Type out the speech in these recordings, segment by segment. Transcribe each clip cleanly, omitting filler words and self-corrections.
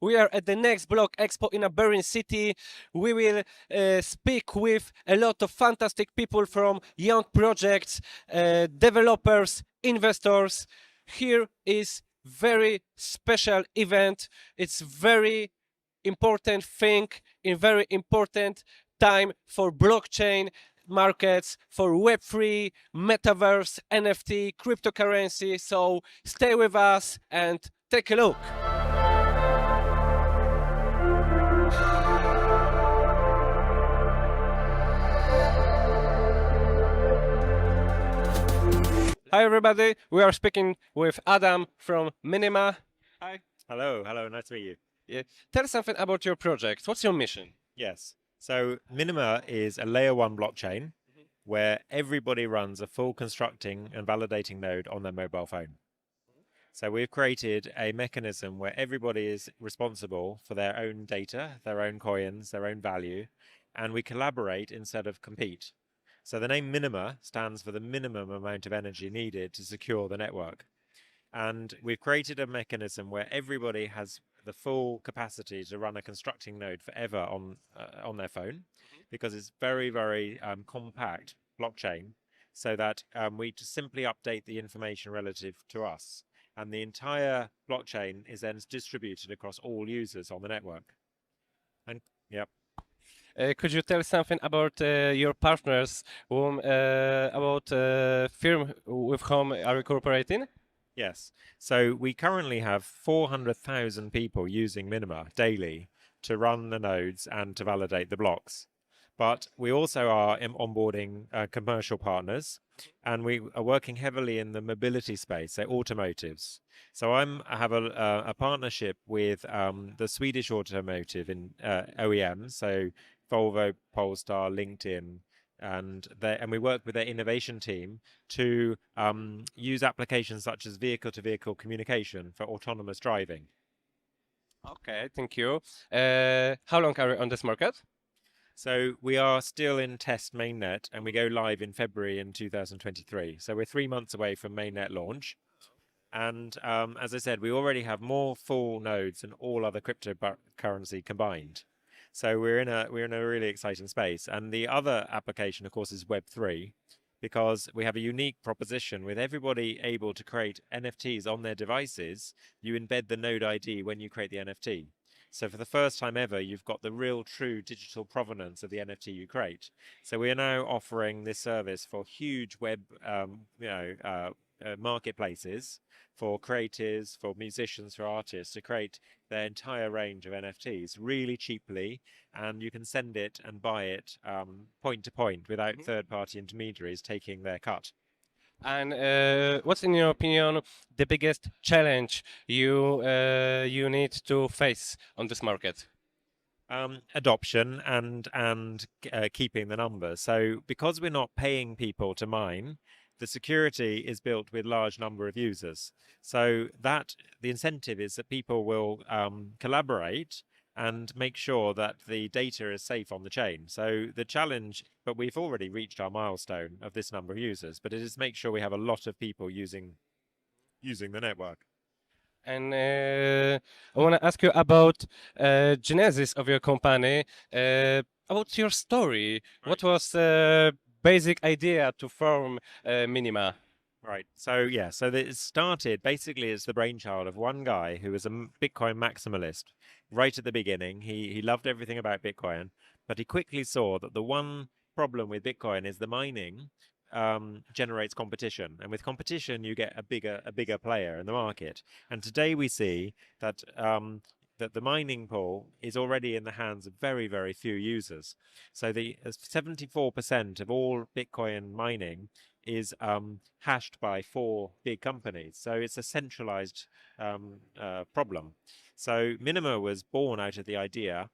We are at the Next Block Expo in a Berlin city. We will speak with a lot of fantastic people from young projects, developers, investors. Here is very special event. It's very important thing in very important time for blockchain markets, for Web3, Metaverse, NFT, cryptocurrency. So stay with us and take a look. Hi everybody, we are speaking with Adam from Minima. Hi. Hello, nice to meet you. Yeah. Tell us something about your project. What's your mission? Yes. So Minima is a layer one blockchain where everybody runs a full constructing and validating node on their mobile phone. So we've created a mechanism where everybody is responsible for their own data, their own coins, their own value, and we collaborate instead of compete. So the name Minima stands for the minimum amount of energy needed to secure the network. And we've created a mechanism where everybody has the full capacity to run a constructing node forever on their phone, because it's very compact blockchain, so that we just simply update the information relative to us, and the entire blockchain is then distributed across all users on the network. And yep. Could you tell something about your partners, about firm with whom are you cooperating? Yes. So we currently have 400,000 people using Minima daily to run the nodes and to validate the blocks. But we also are onboarding commercial partners, and we are working heavily in the mobility space, so automotives. So I have a partnership with the Swedish automotive in OEMs, so Volvo, Polestar, LinkedIn, and we work with their innovation team to use applications such as vehicle-to-vehicle communication for autonomous driving. Okay, thank you. How long are you on this market? So we are still in test mainnet, and we go live in February in 2023. So we're 3 months away from mainnet launch. And as I said, we already have more full nodes than all other cryptocurrency combined. So we're in a really exciting space. And the other application, of course, is Web3, because we have a unique proposition with everybody able to create NFTs on their devices. You embed the node ID when you create the NFT. So for the first time ever, you've got the real true digital provenance of the NFT you create. So we are now offering this service for huge web marketplaces, for creators, for musicians, for artists, to create their entire range of NFTs really cheaply, and you can send it and buy it point to point without third-party intermediaries taking their cut. And what's, in your opinion, the biggest challenge you need to face on this market? Adoption and keeping the numbers. So because we're not paying people to mine, the security is built with large number of users. So that the incentive is that people will collaborate and make sure that the data is safe on the chain. So the challenge, but we've already reached our milestone of this number of users, but it is make sure we have a lot of people using the network. And I want to ask you about genesis of your company, about your story. Right. What was the basic idea to form Minima? Right. So yeah, so it started basically as the brainchild of one guy who was a Bitcoin maximalist right at the beginning. He loved everything about Bitcoin, but he quickly saw that the one problem with Bitcoin is the mining generates competition, and with competition you get a bigger player in the market. And today we see that that the mining pool is already in the hands of very few users. So the 74% of all Bitcoin mining is hashed by 4 big companies. So it's a centralized problem. So Minima was born out of the idea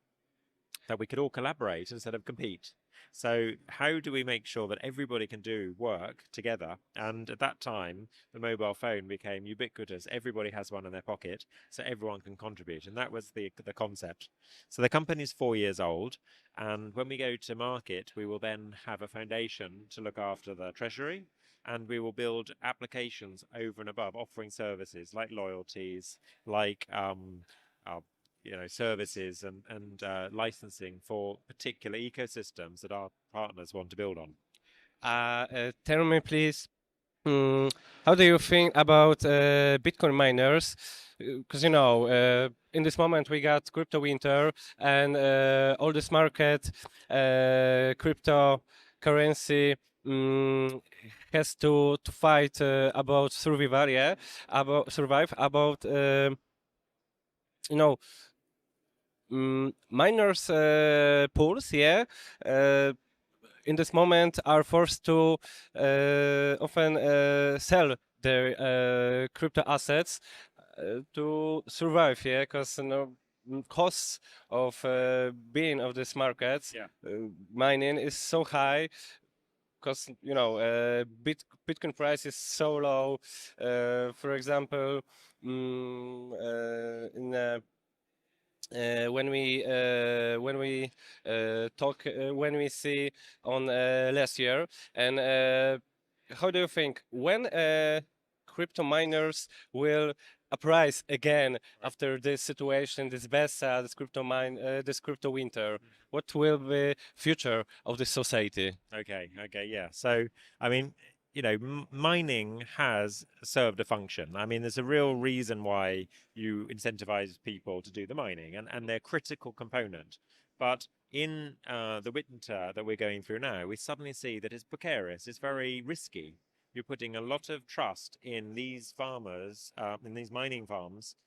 that we could all collaborate instead of compete. So how do we make sure that everybody can do work together? And at that time, the mobile phone became ubiquitous. Everybody has one in their pocket, so everyone can contribute. And that was the concept. So the company's 4 years old. And when we go to market, we will then have a foundation to look after the treasury. And we will build applications over and above, offering services like loyalties, like services and licensing for particular ecosystems that our partners want to build on. Tell me, please, how do you think about Bitcoin miners? Because in this moment we got crypto winter and all this market, cryptocurrency has to fight about survival, yeah, about survive, about you know miners pools, yeah. In this moment are forced to often sell their crypto assets to survive, yeah, because costs of being of this market, Yeah. mining is so high because Bitcoin price is so low. For example, in when we talk when we see on last year, and how do you think when crypto miners will uprise again after this situation, this BESA, this crypto winter? What will be future of this society? Okay, yeah. So, I mean, mining has served a function. I mean, there's a real reason why you incentivize people to do the mining, and they're a critical component. But in the winter that we're going through now, we suddenly see that it's precarious, it's very risky. You're putting a lot of trust in these farmers, in these mining farms,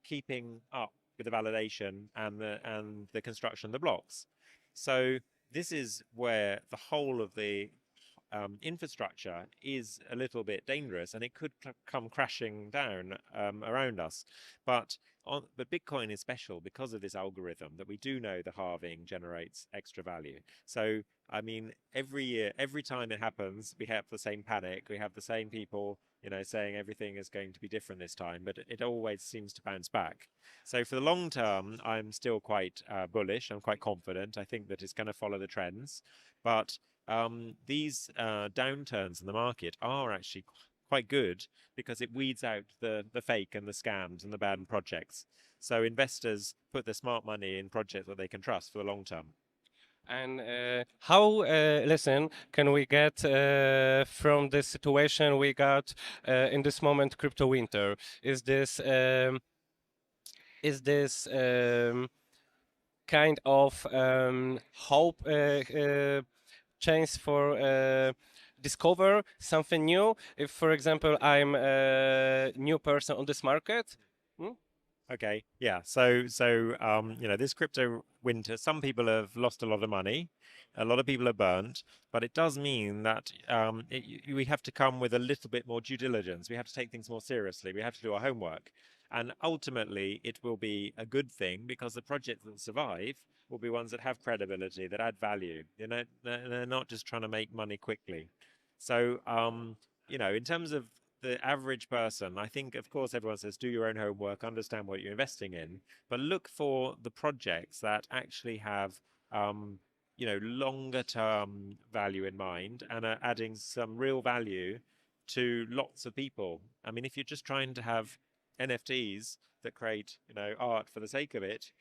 keeping up with the validation and the construction of the blocks. So this is where the whole of the infrastructure is a little bit dangerous, and it could come crashing down around us. But Bitcoin is special because of this algorithm that we do know the halving generates extra value. So I mean, every year, every time it happens, we have the same panic. We have the same people, saying everything is going to be different this time, but it always seems to bounce back. So for the long term, I'm still quite bullish. I'm quite confident. I think that it's going to follow the trends, but these downturns in the market are actually quite good because it weeds out the fake and the scams and the bad projects. So investors put their smart money in projects that they can trust for the long term. And how, listen, can we get from this situation we got in this moment crypto winter? Is this kind of hope chance for discover something new? If, for example, I'm a new person on this market. Okay, yeah. So this crypto winter, some people have lost a lot of money, a lot of people are burnt, but it does mean that we have to come with a little bit more due diligence. We have to take things more seriously. We have to do our homework, and ultimately, it will be a good thing because the projects that survive will be ones that have credibility, that add value. They're not just trying to make money quickly. So, in terms of the average person, I think, of course, everyone says do your own homework, understand what you're investing in, but look for the projects that actually have, longer term value in mind and are adding some real value to lots of people. I mean, if you're just trying to have NFTs that create, art for the sake of it,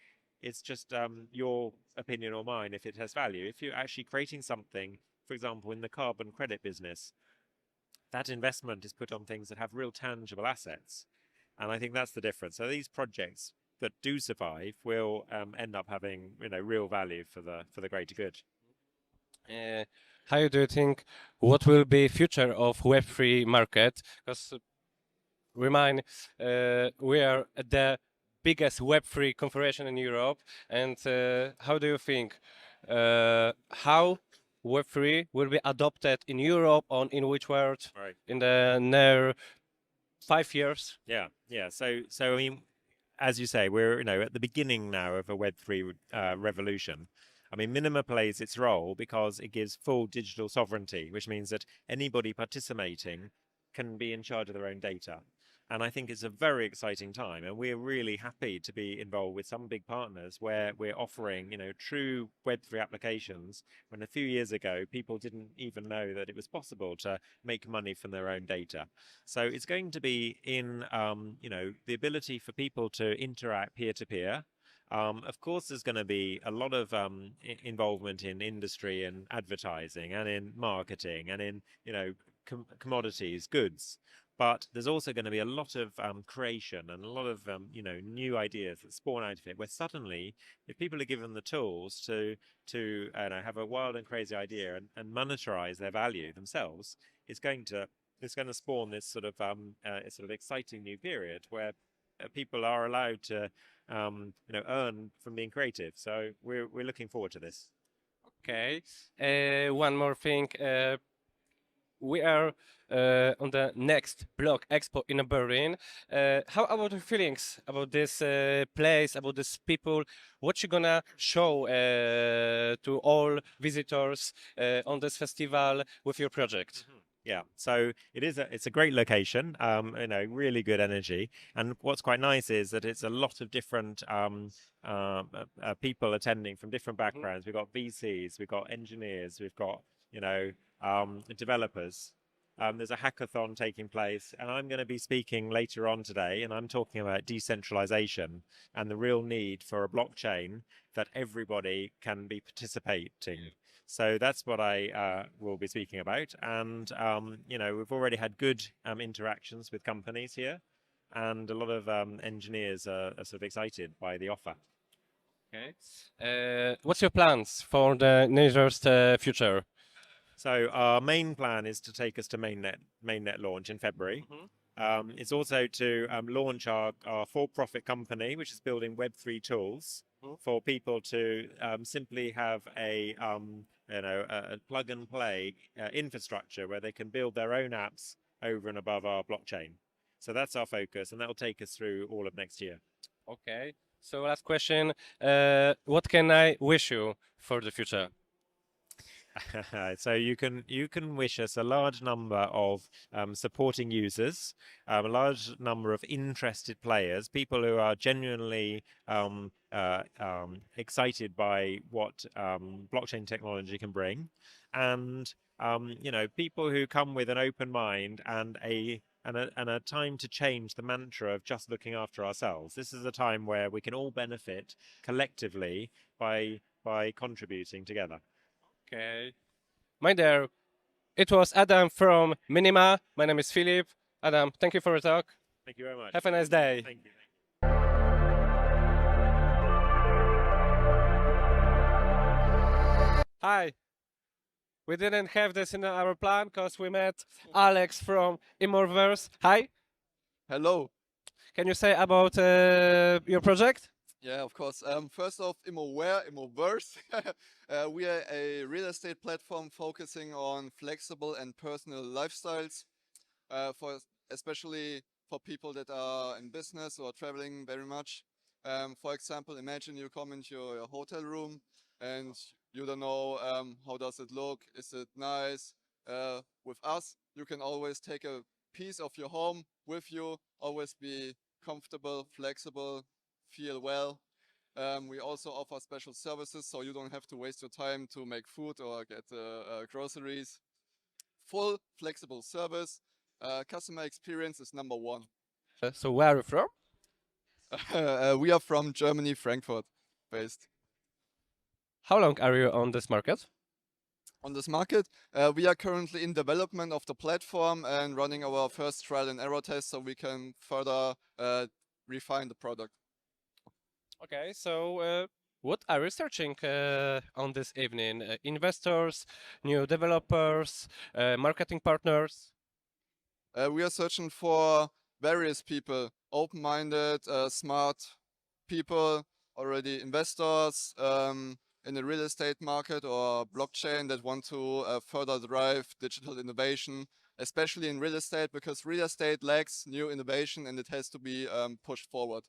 it's just your opinion or mine if it has value. If you're actually creating something, for example, in the carbon credit business, that investment is put on things that have real tangible assets. And I think that's the difference. So these projects that do survive will end up having real value for the greater good. How do you think what will be future of Web3 market? Because remind we are at the biggest Web3 conference in Europe, and how do you think how Web3 will be adopted in Europe or in which world Right. in the near 5 years? Yeah. So I mean, as you say, we're at the beginning now of a Web3 revolution. I mean, Minima plays its role because it gives full digital sovereignty, which means that anybody participating can be in charge of their own data. And I think it's a very exciting time, and we're really happy to be involved with some big partners where we're offering, true Web3 applications. When a few years ago, people didn't even know that it was possible to make money from their own data. So it's going to be in, the ability for people to interact peer to peer. Of course, there's going to be a lot of involvement in industry and advertising and in marketing and in, commodities, goods. But there's also going to be a lot of creation and a lot of, new ideas that spawn out of it, where suddenly, if people are given the tools to have a wild and crazy idea and monetize their value themselves, it's going to spawn this sort of exciting new period where people are allowed to earn from being creative. So we're looking forward to this. Okay. One more thing. We are on the Next Block Expo in Berlin. How about your feelings about this place, about these people? What you gonna show to all visitors on this festival with your project? Yeah, so it's a great location, really good energy. And what's quite nice is that it's a lot of different people attending from different backgrounds. We've got VCs, we've got engineers, we've got, developers. There's a hackathon taking place, and I'm going to be speaking later on today, and I'm talking about decentralization and the real need for a blockchain that everybody can be participating. So that's what I will be speaking about. And, we've already had good interactions with companies here, and a lot of engineers are sort of excited by the offer. Okay. What's your plans for the nearest future? So our main plan is to take us to mainnet launch in February. It's also to launch our for-profit company, which is building Web3 tools for people to simply have a plug and play infrastructure where they can build their own apps over and above our blockchain. So that's our focus, and that will take us through all of next year. Okay. So last question. What can I wish you for the future? So you can wish us a large number of supporting users, a large number of interested players, people who are genuinely excited by what blockchain technology can bring, and people who come with an open mind and a time to change the mantra of just looking after ourselves. This is a time where we can all benefit collectively by contributing together. Okay. My dear, it was Adam from Minima. My name is Philip. Adam, thank you for the talk. Thank you very much. Have a nice day. Thank you. Hi. We didn't have this in our plan because we met Alex from Metaverse. Hi. Hello. Can you say about your project? Yeah, of course. First off, Immoverse. We are a real estate platform focusing on flexible and personal lifestyles, especially for people that are in business or traveling very much. For example, imagine you come into your hotel room and you don't know how does it look, is it nice? With us, you can always take a piece of your home with you, always be comfortable, flexible, feel well. We also offer special services, so you don't have to waste your time to make food or get groceries. Full flexible service. Customer experience is number one. So where are you from? We are from Germany, Frankfurt based. How long are you on this market? On this market, we are currently in development of the platform and running our first trial and error test so we can further refine the product. Okay, so what are you searching on this evening? Investors, new developers, marketing partners? We are searching for various people, open-minded, smart people, already investors in the real estate market or blockchain that want to further drive digital innovation, especially in real estate, because real estate lacks new innovation and it has to be pushed forward.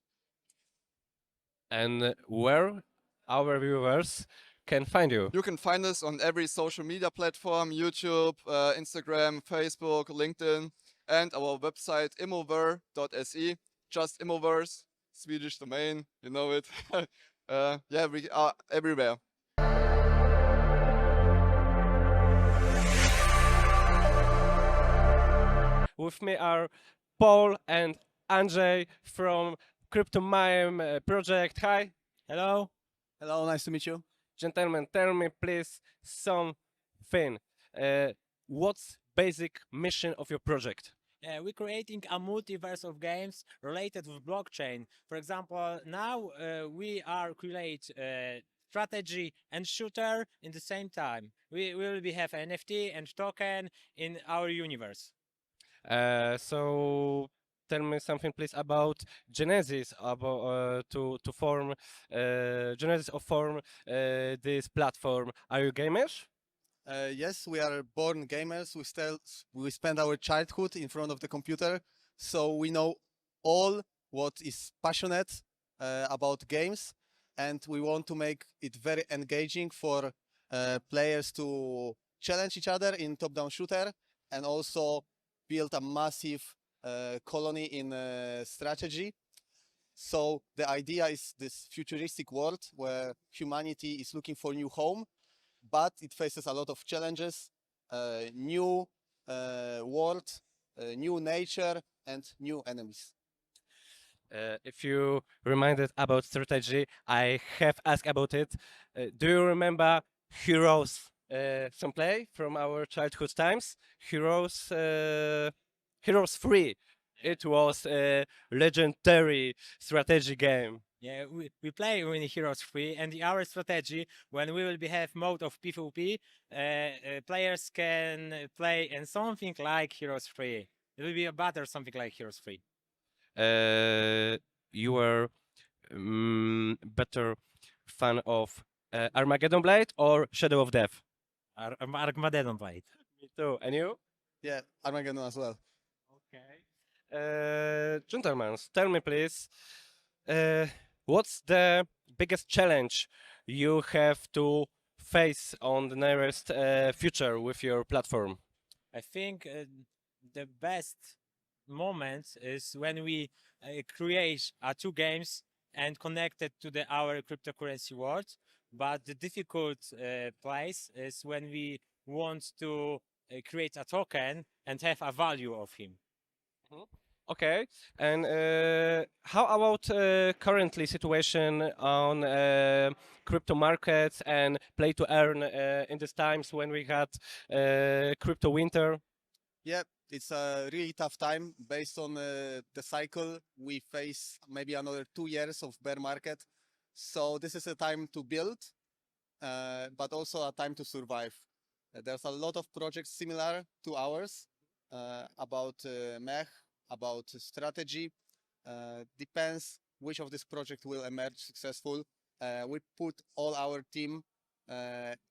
And where our viewers can find you? You can find us on every social media platform, YouTube, Instagram, Facebook, LinkedIn, and our website immover.se, just Immoverse, Swedish domain, you know it. Yeah, we are everywhere. With me are Paul and Andrzej from CryptoMime project. Hi. Hello. Hello, nice to meet you. Gentlemen, tell me please something. What's basic mission of your project? We're creating a multiverse of games related with blockchain. For example, now we are create strategy and shooter in the same time. We will be have NFT and token in our universe. So tell me something please about genesis about to form genesis of form this platform. Are you gamers? Yes, we are born gamers. We spend our childhood in front of the computer, so we know all what is passionate about games, and we want to make it very engaging for players to challenge each other in top-down shooter, and also build a massive colony in strategy. So the idea is this futuristic world where humanity is looking for new home, but it faces a lot of challenges, new world, new nature, and new enemies. If you reminded about strategy, I have asked about it. Do you remember Heroes? Some play from our childhood times. Heroes 3. It was a legendary strategy game. Yeah, we play in Heroes 3, and our strategy, when we will be have mode of PvP, players can play in something like Heroes 3. It will be a battle something like Heroes 3. You were better fan of Armageddon Blade or Shadow of Death? Armageddon played. Me too. And you? Yeah, Armageddon as well. Okay. Gentlemen, tell me please, what's the biggest challenge you have to face on the nearest future with your platform? I think the best moment is when we create two games and connect it to our cryptocurrency world. But the difficult place is when we want to create a token and have a value of him. Okay. And how about currently situation on crypto markets and play to earn in these times when we had crypto winter? Yeah, it's a really tough time based on the cycle. We face maybe another 2 years of bear market. So this is a time to build, but also a time to survive. There's a lot of projects similar to ours about mech, about strategy. Depends which of this project will emerge successful. We put all our team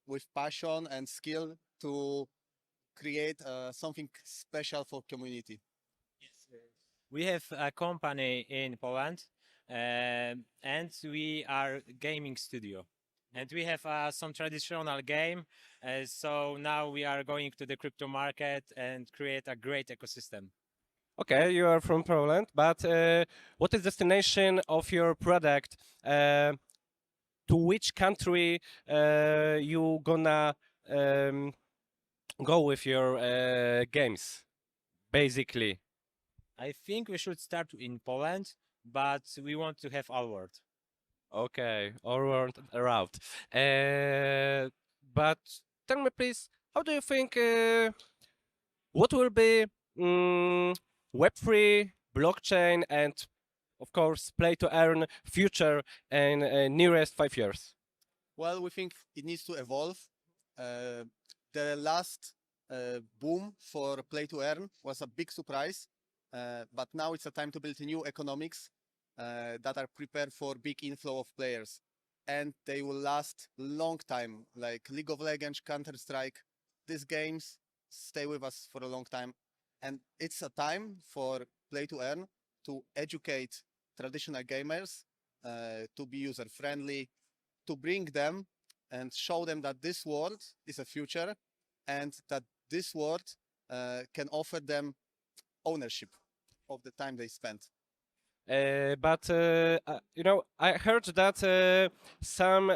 with passion and skill to create something special for community. We have a company in Poland, and we are gaming studio. And we have some traditional game. So now we are going to the crypto market and create a great ecosystem. Okay, you are from Poland, but what is destination of your product? To which country you gonna go with your games, basically? I think we should start in Poland, but we want to have all world. Okay, all around. But tell me, please, how do you think what will be Web3, blockchain, and of course, play to earn future in nearest 5 years? Well, we think it needs to evolve. The last boom for play to earn was a big surprise, but now it's a time to build new economics that are prepared for big inflow of players, and they will last long time. Like League of Legends, Counter-Strike, these games stay with us for a long time, and it's a time for play to earn to educate traditional gamers, to be user friendly, to bring them and show them that this world is a future and that this world can offer them ownership of the time they spend. But you know, I heard that some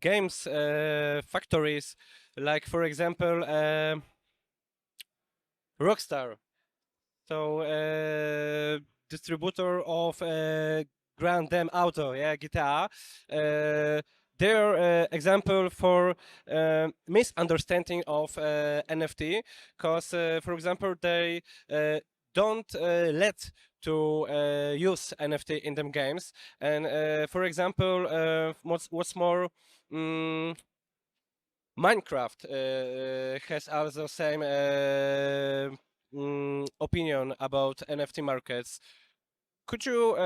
games factories, like for example, Rockstar, so distributor of Grand Theft Auto, yeah, GTA. Their example for misunderstanding of NFT, because for example they don't let to use NFT in them games, and for example, what's more. Minecraft has also same opinion about NFT markets. Could you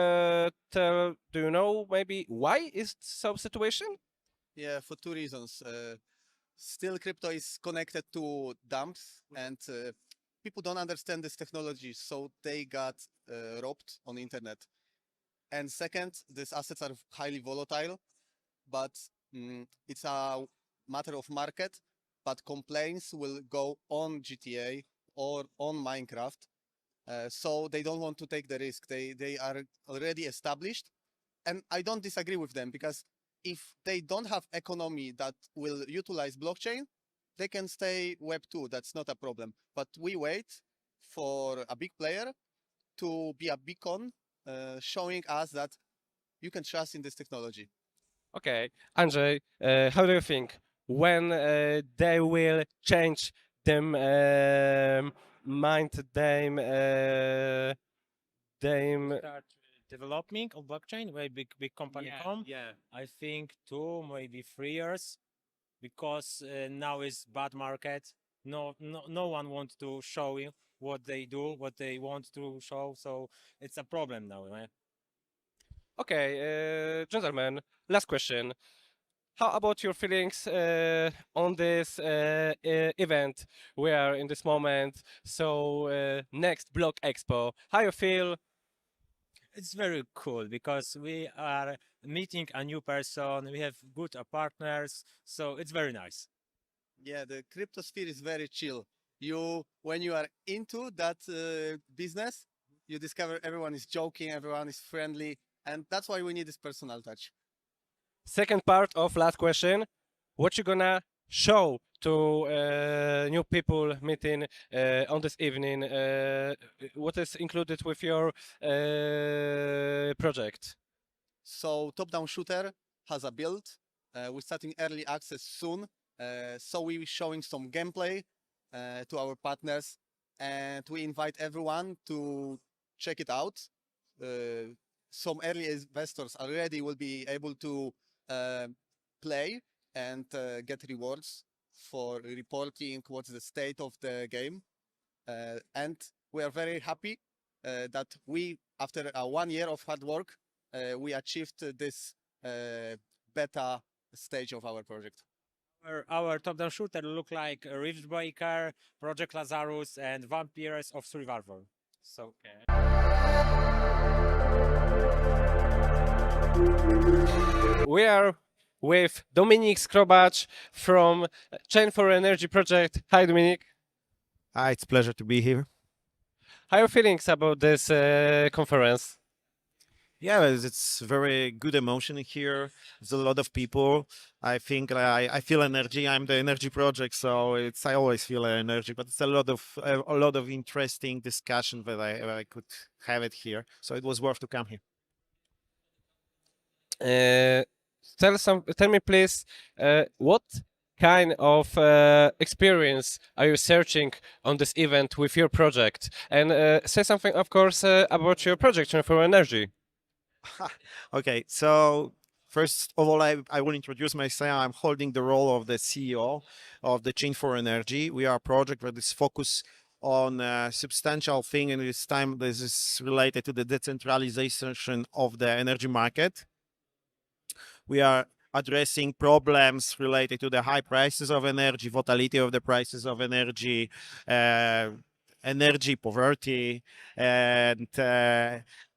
tell? Do you know maybe why is so situation? Yeah, for two reasons. Still, crypto is connected to dumps, and people don't understand this technology, so they got robbed on the internet. And second, these assets are highly volatile, but it's a matter of market. But complaints will go on GTA or on Minecraft, so they don't want to take the risk. They are already established, and I don't disagree with them, because if they don't have economy that will utilize blockchain, they can stay Web 2. That's not a problem. But we wait for a big player to be a beacon, showing us that you can trust in this technology. Okay, Andrzej, how do you think when they will change them mind them Start developing on blockchain, where big company come. yeah. I think 2, maybe 3 years, because now is bad market. No one wants to show you what they do, what they want to show. So it's a problem now, man. Okay, gentlemen, last question. How about your feelings on this event we are in this moment? So, Next Block Expo. How you feel? It's very cool because we are meeting a new person. We have good partners, so it's very nice. Yeah, the crypto sphere is very chill. When you are into that business, you discover everyone is joking, everyone is friendly, and that's why we need this personal touch. Second part of last question. What you gonna show to new people meeting on this evening? What is included with your project? So top-down shooter has a build. We're starting early access soon. So we're showing some gameplay to our partners, and we invite everyone to check it out. Some early investors already will be able to play and get rewards for reporting what's the state of the game. And we are very happy that we, after 1 year of hard work, we achieved this beta stage of our project. Our top-down shooter look like a Rift Breaker, Project Lazarus, and Vampires of Survivor. So We are with Dominik Skrobacz from Chain for Energy project. Hi, Dominik. Hi, it's a pleasure to be here. How are your feelings about this conference? Yeah, it's very good emotion here. There's a lot of people. I think I feel energy. I'm the energy project, so I always feel energy. But it's a lot of interesting discussion that I could have it here. So it was worth to come here. Tell me, please, what kind of experience are you searching on this event with your project? And say something, of course, about your project, Chain for Energy. Okay, so first of all, I will introduce myself. I'm holding the role of the CEO of the Chain for Energy. We are a project that is focused on a substantial thing, and this time this is related to the decentralization of the energy market. We are addressing problems related to the high prices of energy, volatility of the prices of energy, energy poverty, and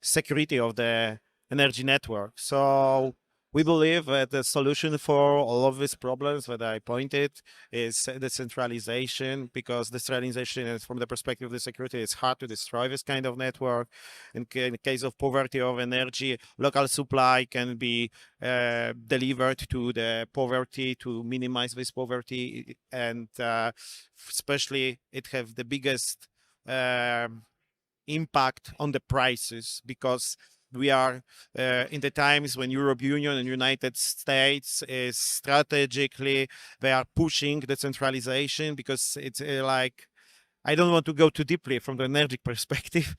security of the energy network. So we believe that the solution for all of these problems that I pointed is decentralization, because decentralization is, from the perspective of the security, it's hard to destroy this kind of network. In the case of poverty of energy, local supply can be delivered to the poverty to minimize this poverty, and especially it have the biggest impact on the prices, because we are in the times when Europe Union and United States is strategically, they are pushing decentralization because it's like, I don't want to go too deeply from the energy perspective,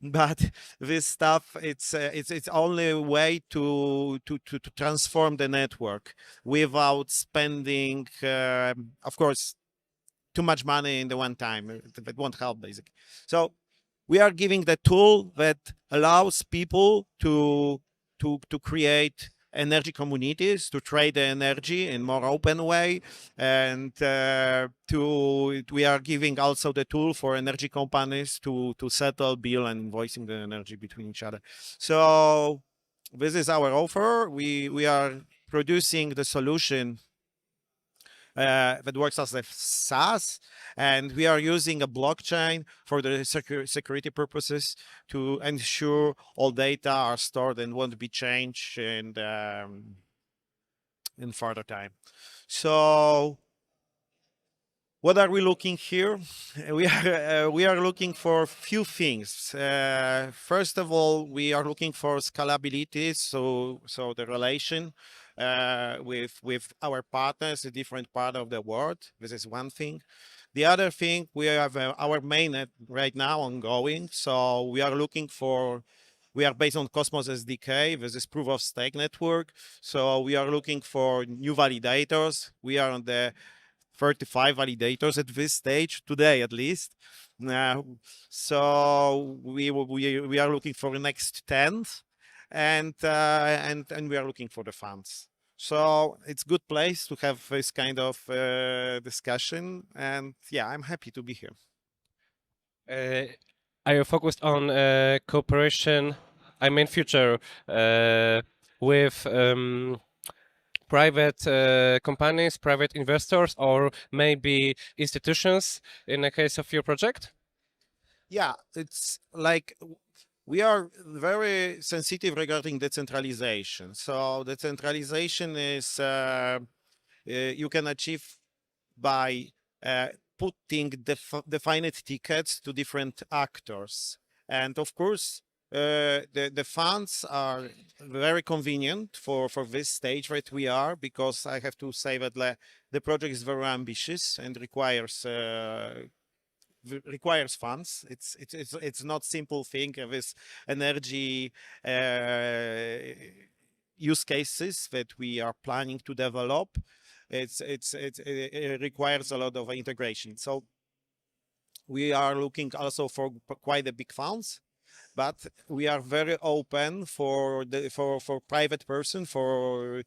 but this stuff, it's only a way to transform the network without spending, of course, too much money in the one time. That won't help, basically. So we are giving the tool that allows people to create energy communities, to trade the energy in more open way, and we are giving also the tool for energy companies to settle bill and invoicing the energy between each other. So this is our offer. We are producing the solution that works as a SaaS, and we are using a blockchain for the security purposes to ensure all data are stored and won't be changed in further time. So what are we looking here? We are looking for few things. First of all, we are looking for scalability, so the relation with our partners in different part of the world. This is one thing. The other thing, we have our mainnet right now ongoing, so we are looking for. We are based on Cosmos SDK. This is proof of stake network. So we are looking for new validators. We are on the 35 validators at this stage today, at least. So we are looking for the next 10, and we are looking for the funds. So it's a good place to have this kind of discussion, and yeah, I'm happy to be here. Are you focused on cooperation, I mean future, with private companies, private investors, or maybe institutions in the case of your project? Yeah, it's like we are very sensitive regarding decentralization. So decentralization is you can achieve by putting defined tickets to different actors. And of course, the funds are very convenient for this stage that we are, because I have to say that the project is very ambitious and requires funds. It's not simple thing with energy use cases that we are planning to develop. It requires a lot of integration. So we are looking also for quite a big funds, but we are very open for private person, for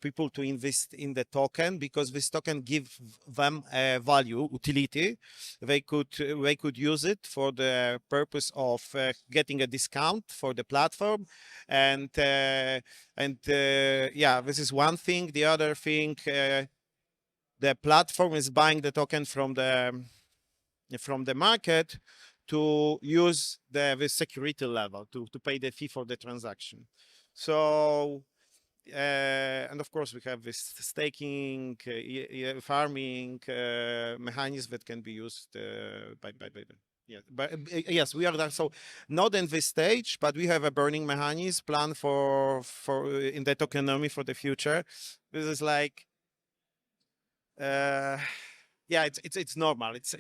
people to invest in the token, because this token give them a value, utility. They could use it for the purpose of getting a discount for the platform, and yeah, this is one thing. The other thing, the platform is buying the token from the market to use the security level to pay the fee for the transaction. So and of course we have this staking, farming mechanism that can be used by yeah, but yes, we are there. So not in this stage, but we have a burning mechanism plan for in the tokenomics for the future. This is like yeah, it's normal. It's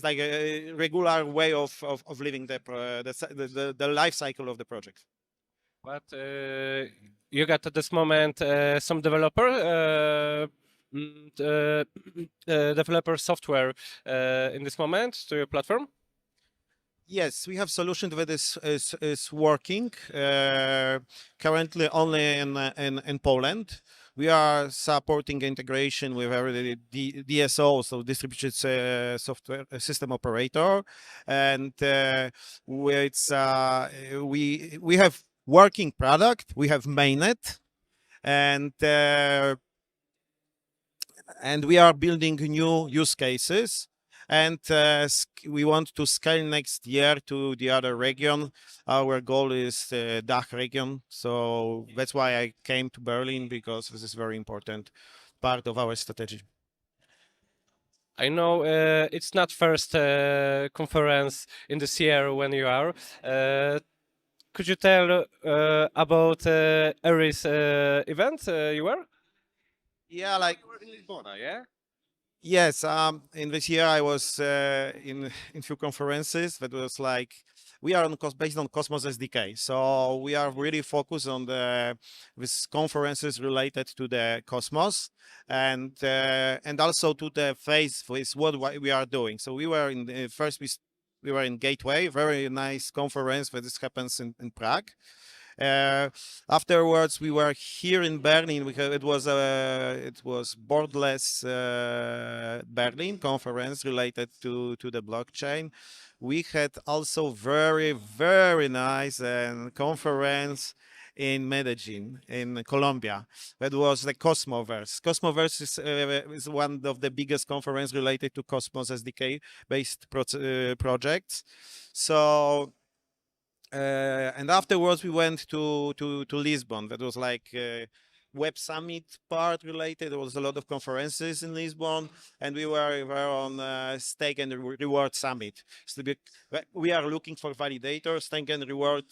like a regular way of living the life cycle of the project. But you got at this moment some developer software in this moment to your platform? Yes, we have solution that is working currently only in Poland. We are supporting integration with every DSO, so distributed software system operator, and we have working product. We have mainnet, and we are building new use cases. And we want to scale next year to the other region. Our goal is the DACH region. So that's why I came to Berlin, because this is very important part of our strategy. I know it's not first conference in this year when you are. could you tell about Aries event you were? Yeah, like Yeah. yes. In this year, I was in few conferences that was like we are on based on Cosmos SDK, so we are really focused on the with conferences related to the Cosmos and also to the phase with what we are doing. So we were in the first we were in Gateway, very nice conference that this happens in Prague. Uh, Afterwards, we were here in Berlin because it was Boardless Berlin conference related to the blockchain. We had also very nice conference in Medellin, in Colombia. That was the Cosmoverse. Cosmoverse is one of the biggest conference related to Cosmos SDK based projects. So and afterwards we went to Lisbon. That was like Web Summit part related. There was a lot of conferences in Lisbon, and we were on Stake and Reward Summit. So we are looking for validators. Stake and Reward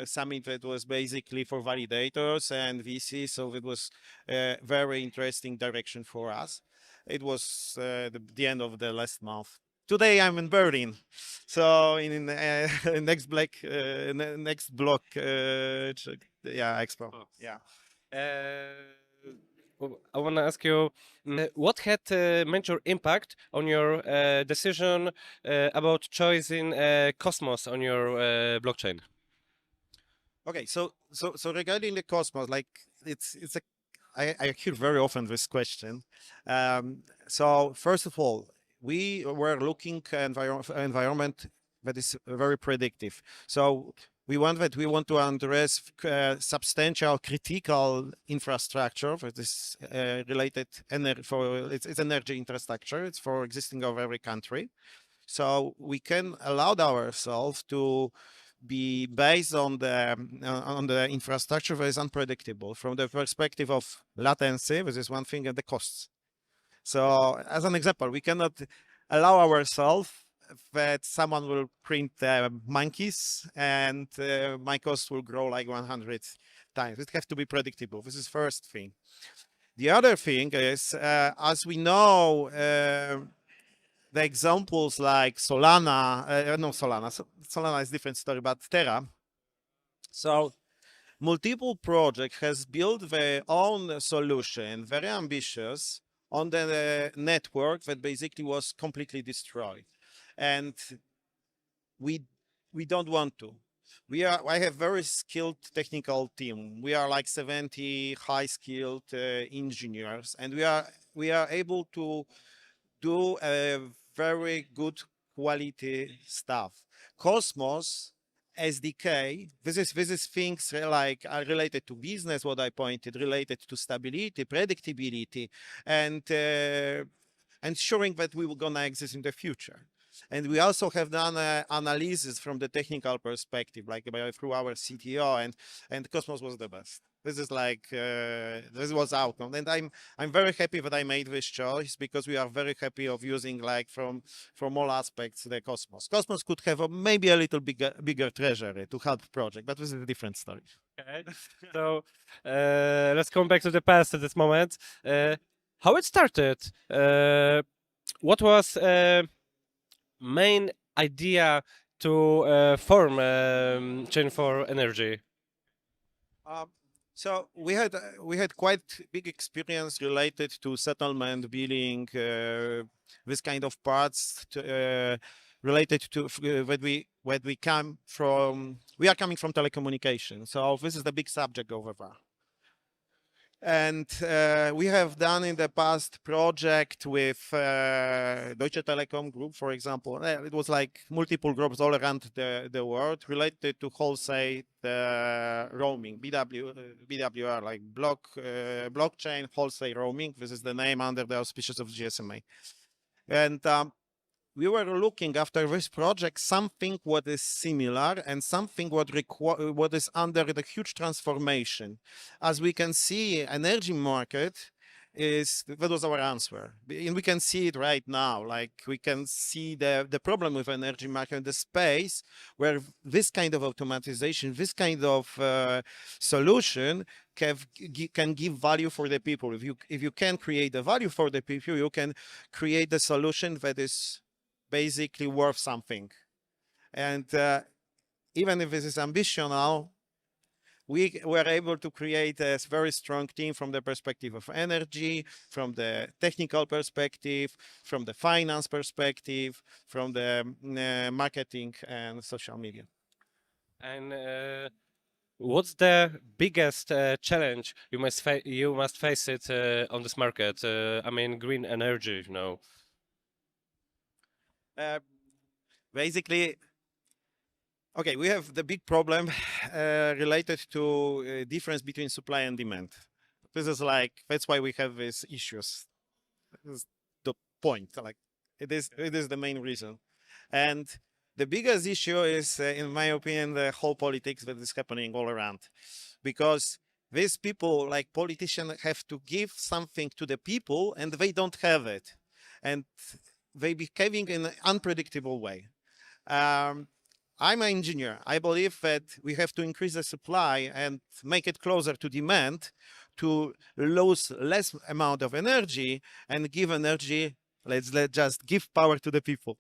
Summit that was basically for validators and VC. So it was a very interesting direction for us. It was the end of the last month. Today I'm in Berlin, so in next block, yeah, expo. Yeah. I want to ask you, what had a major impact on your decision about choosing Cosmos on your blockchain? Okay, so regarding the Cosmos, like it's a I hear very often this question. So first of all, we were looking environment that is very predictive. So we want to address substantial critical infrastructure that is related it's energy infrastructure. It's for existing of every country. So we can allow ourselves to be based on the infrastructure that is unpredictable from the perspective of latency, which is one thing, and the costs. So as an example, we cannot allow ourselves that someone will print monkeys and my cost will grow like 100 times. It has to be predictable. This is first thing. The other thing is, as we know, the examples like Solana, no Solana, Solana is different story, but Terra. So multiple project has built their own solution, very ambitious, on the network that basically was completely destroyed. And we don't want to. I have very skilled technical team. We are like 70 high skilled engineers, and we are able to do a very good quality stuff. Cosmos SDK, this is things like are related to business, what I pointed, related to stability, predictability, and ensuring that we will gonna exist in the future. And we also have done analysis from the technical perspective, like through our CTO, and Cosmos was the best. This is like this was outcome, and I'm very happy that I made this choice because we are very happy of using like from all aspects the Cosmos. Cosmos could have maybe a little bigger treasury to help project, but this is a different story. Okay. So let's come back to the past at this moment. How it started? What was main idea to form Chain for Energy? So we had quite big experience related to settlement, billing, this kind of parts related to when we come from. We are coming from telecommunications, so this is the big subject over there. And we have done in the past project with Deutsche Telekom Group, for example. It was like multiple groups all around the world related to wholesale roaming, BWR, like blockchain wholesale roaming. This is the name under the auspices of GSMA. And we were looking after this project something what is similar and something what is under the huge transformation. As we can see, energy market that was our answer. And we can see it right now. Like we can see the problem with energy market in the space where this kind of automatization, this kind of solution can give value for the people. If you can create the value for the people, you can create a solution that is basically worth something. And even if this is ambitional, we were able to create a very strong team from the perspective of energy, from the technical perspective, from the finance perspective, from the marketing and social media. And what's the biggest challenge you must face it on this market? I mean, green energy, you know. Basically, okay, we have the big problem related to difference between supply and demand. This is like, that's why we have these issues. This is the point, like it is the main reason. And the biggest issue is, in my opinion, the whole politics that is happening all around. Because these people, like politicians, have to give something to the people and they don't have it. And they behaving in an unpredictable way. I'm an engineer. I believe that we have to increase the supply and make it closer to demand to lose less amount of energy and give energy, let's just give power to the people.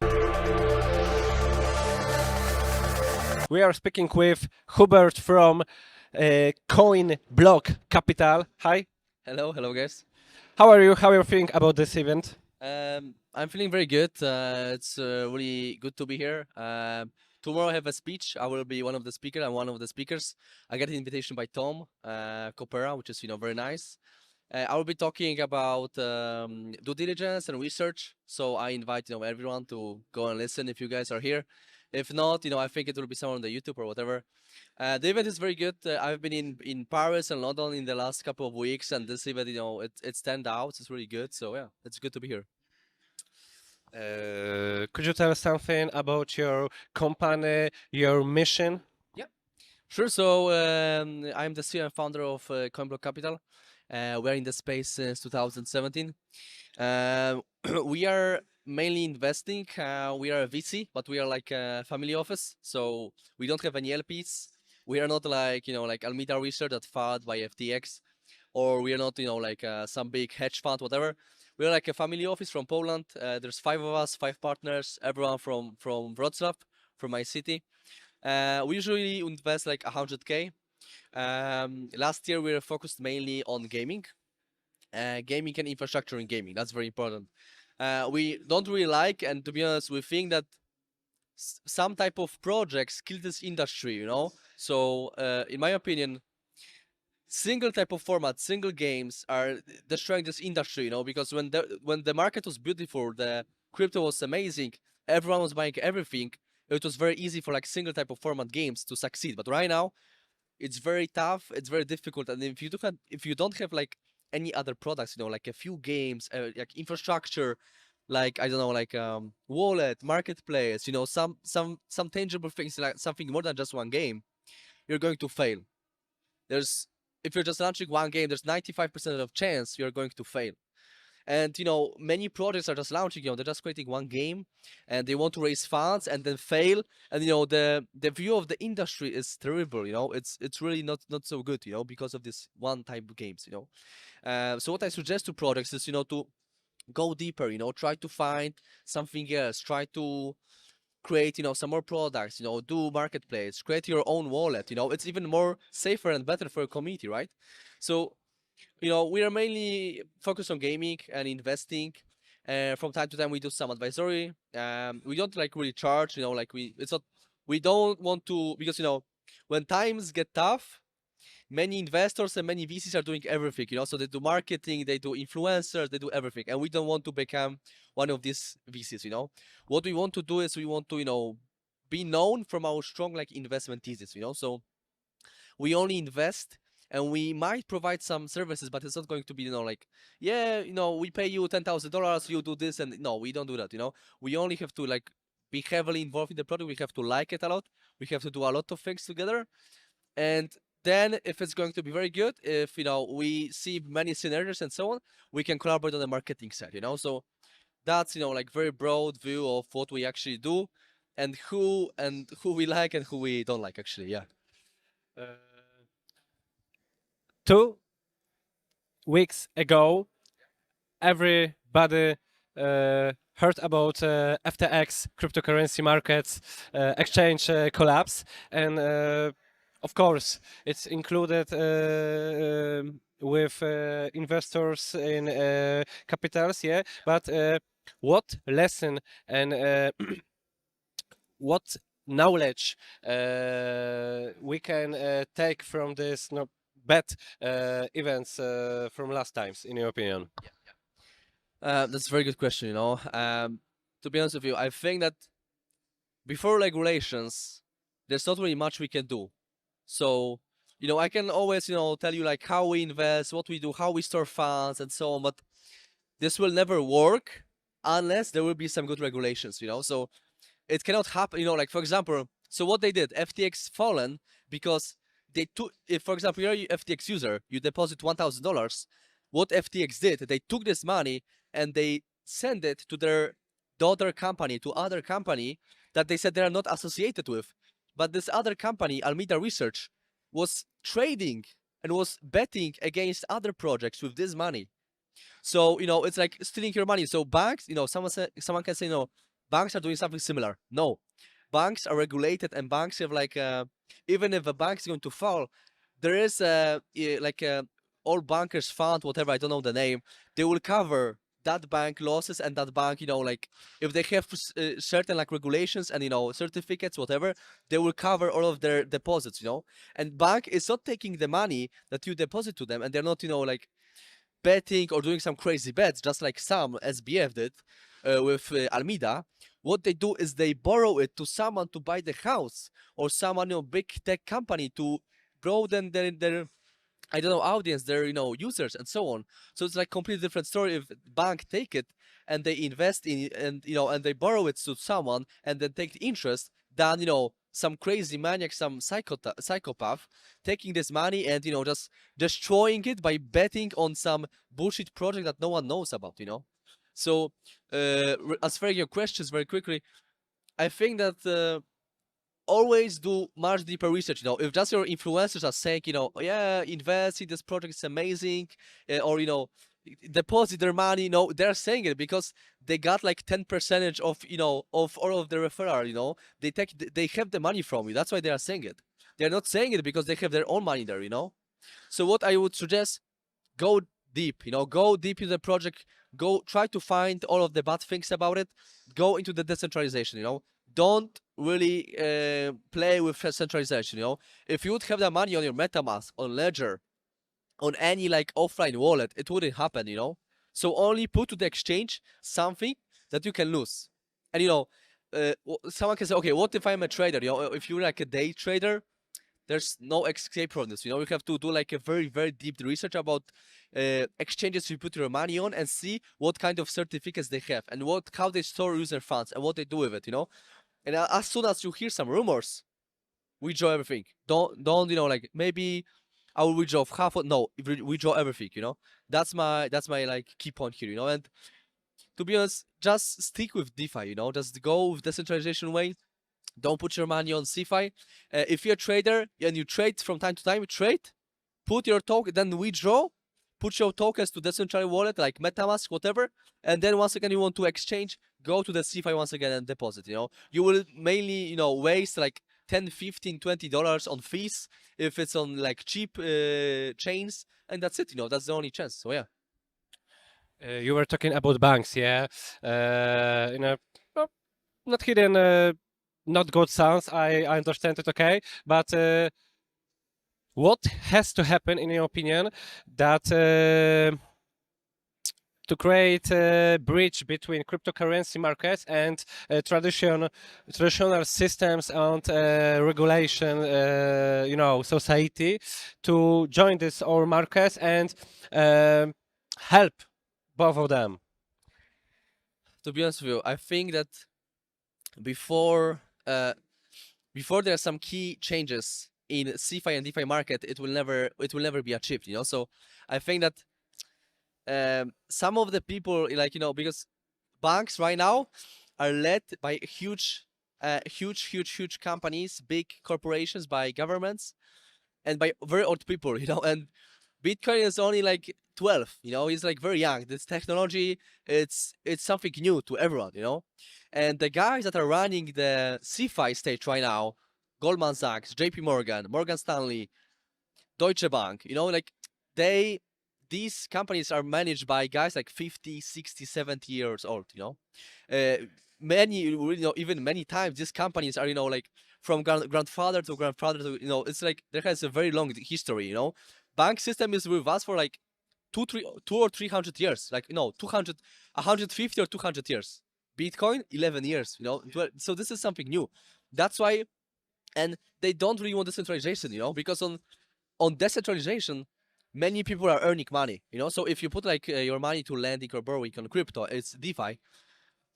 We are speaking with Hubert from Coin Block Capital. Hi, Hello guys. how are you? How are you feeling about this event? I'm feeling very good. It's really good to be here. Tomorrow I have a speech. I will be one of the speakers. I'm one of the speakers. I got an invitation by Tom Copera, which is very nice. I will be talking about due diligence and research. So I invite everyone to go and listen if you guys are here. If not, I think it will be somewhere on the YouTube or whatever. The event is very good. I've been in Paris and London in the last couple of weeks, and this event, it stands out. It's really good. So yeah, it's good to be here. Could you tell us something about your company, your mission? Sure. So I'm the CEO and founder of CoinBlock Capital. We're in the space since 2017. We are mainly investing. We are a VC, but we are like a family office. So we don't have any LPs. We are not like like Almeida Research that's funded by FTX, or we are not like some big hedge fund, whatever. We are like a family office from Poland. There's 5 of us, 5 partners, everyone from Wrocław, from my city. We usually invest like 100K. Last year we were focused mainly on gaming and infrastructure in gaming. That's very important. We don't really like, and to be honest, we think that some type of projects kill this industry, So in my opinion, single type of format, single games are destroying this industry, because when the market was beautiful, the crypto was amazing, everyone was buying everything, it was very easy for like single type of format games to succeed. But right now, it's very tough, it's very difficult, and if you don't have like any other products, like a few games, like infrastructure, like I don't know, like wallet, marketplace, some tangible things, like something more than just one game, you're going to fail. If you're just launching one game, there's 95% of chance you're going to fail. And many projects are just launching, they're just creating one game and they want to raise funds and then fail. And the view of the industry is terrible, it's really not so good, because of this one type of games, So what I suggest to projects is, to go deeper, try to find something else, try to create, some more products, do marketplace, create your own wallet, it's even more safer and better for a community, right? So we are mainly focused on gaming and investing. From time to time, we do some advisory. We don't like really charge, we don't want to, because, when times get tough, many investors and many VCs are doing everything, so they do marketing, they do influencers, they do everything. And we don't want to become one of these VCs, What we want to do is we want to, be known from our strong like investment thesis, So we only invest, and we might provide some services, but it's not going to be, like, yeah, we pay you $10,000, you do this, and no, we don't do that, We only have to like be heavily involved in the product. We have to like it a lot. We have to do a lot of things together, and then if it's going to be very good, if we see many synergies and so on, we can collaborate on the marketing side. So that's like very broad view of what we actually do, and who we like and who we don't like. Actually, yeah. 2 weeks ago, everybody heard about FTX cryptocurrency markets exchange collapse, and of course it's included with investors in capitals, yeah. But what lesson and what knowledge we can take from this bad events from last times, in your opinion? That's a very good question. To be honest with you, I think that before regulations, there's not really much we can do. So, I can always, tell you like how we invest, what we do, how we store funds, and so on. But this will never work unless there will be some good regulations. So it cannot happen. Like for example, so what they did, FTX fallen because they took. If for example you're a FTX user, you deposit $1,000. What FTX did, they took this money and they sent it to their daughter company, to other company that they said they are not associated with. But this other company, Alameda Research, was trading and was betting against other projects with this money. So, it's like stealing your money. So banks, someone can say, no, banks are doing something similar. No, banks are regulated, and banks have like, even if a bank is going to fall, there is like a all bankers fund, whatever, I don't know the name, they will cover that bank losses, and that bank, like if they have certain like regulations and certificates, whatever, they will cover all of their deposits, and bank is not taking the money that you deposit to them, and they're not, like betting or doing some crazy bets, just like some SBF did with Alameda. What they do is they borrow it to someone to buy the house, or someone, big tech company to broaden their I don't know, audience, their users and so on. So it's like completely different story if bank take it and they invest in and and they borrow it to someone and then take the interest than some crazy maniac, some psychopath taking this money and just destroying it by betting on some bullshit project that no one knows about. So answering your questions very quickly, I think that always do much deeper research. If just your influencers are saying, oh, yeah, invest in this project, it's amazing, or deposit their money, they're saying it because they got like 10% of of all of the referral. They have the money from you. That's why they are saying it. They're not saying it because they have their own money there. So what I would suggest, go deep. Go deep in the project. Go try to find all of the bad things about it. Go into the decentralization. Don't really play with centralization. If you would have the money on your MetaMask, on Ledger, on any like offline wallet, it wouldn't happen. So only put to the exchange something that you can lose. And someone can say, okay, what if I'm a trader? If you're like a day trader, there's no escape from this. You have to do like a very, very deep research about exchanges you put your money on, and see what kind of certificates they have, and how they store user funds, and what they do with it. And as soon as you hear some rumors, withdraw everything. Don't like maybe I will withdraw half of, no, withdraw everything. That's my like key point here. And to be honest, just stick with DeFi. Just go with decentralization way. Don't put your money on CeFi. If you're a trader and you trade from time to time, put your token, then withdraw. Put your tokens to decentralized wallet like MetaMask, whatever, and then once again you want to exchange, go to the CeFi once again and deposit. You will mainly waste like $10, $15, $20 on fees if it's on like cheap chains, and that's it. That's the only chance. So yeah. You were talking about banks, yeah. Well, not hidden, not good sounds. I understand it, okay, but what has to happen, in your opinion, that to create a bridge between cryptocurrency markets and traditional systems and regulation, society, to join this all markets and help both of them? To be honest with you, I think that before there are some key changes in CeFi and DeFi market, it will never be achieved. So I think that some of the people, like, because banks right now are led by huge companies, big corporations, by governments, and by very old people, and Bitcoin is only like 12, it's like very young. This technology, it's something new to everyone, and the guys that are running the CeFi stage right now, Goldman Sachs, JP Morgan, Morgan Stanley, Deutsche Bank, like these companies are managed by guys like 50, 60, 70 years old, even many times these companies are, like from grandfather to grandfather to, it's like there has a very long history, Bank system is with us for like 2 or 300 years, like 200, 150 or 200 years. Bitcoin 11 years, so this is something new. That's why, and they don't really want decentralization, because on decentralization, many people are earning money, so if you put like your money to lending or borrowing on crypto, it's DeFi,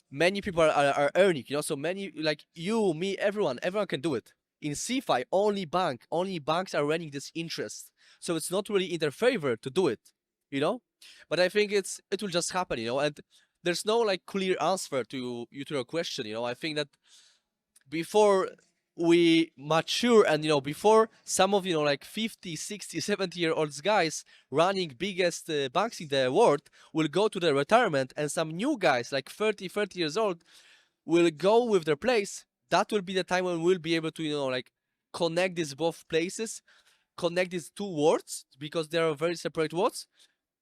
many people are earning, so many, like you, me, everyone can do it. In CeFi, only banks are running this interest, so it's not really in their favor to do it, but I think it will just happen, and there's no like clear answer to your question. I think that before we mature, and before some of like 50, 60, 70-year-old guys running biggest banks in the world will go to their retirement, and some new guys like 30 years old will go with their place, that will be the time when we'll be able to like connect these both places, connect these two worlds, because they are very separate worlds,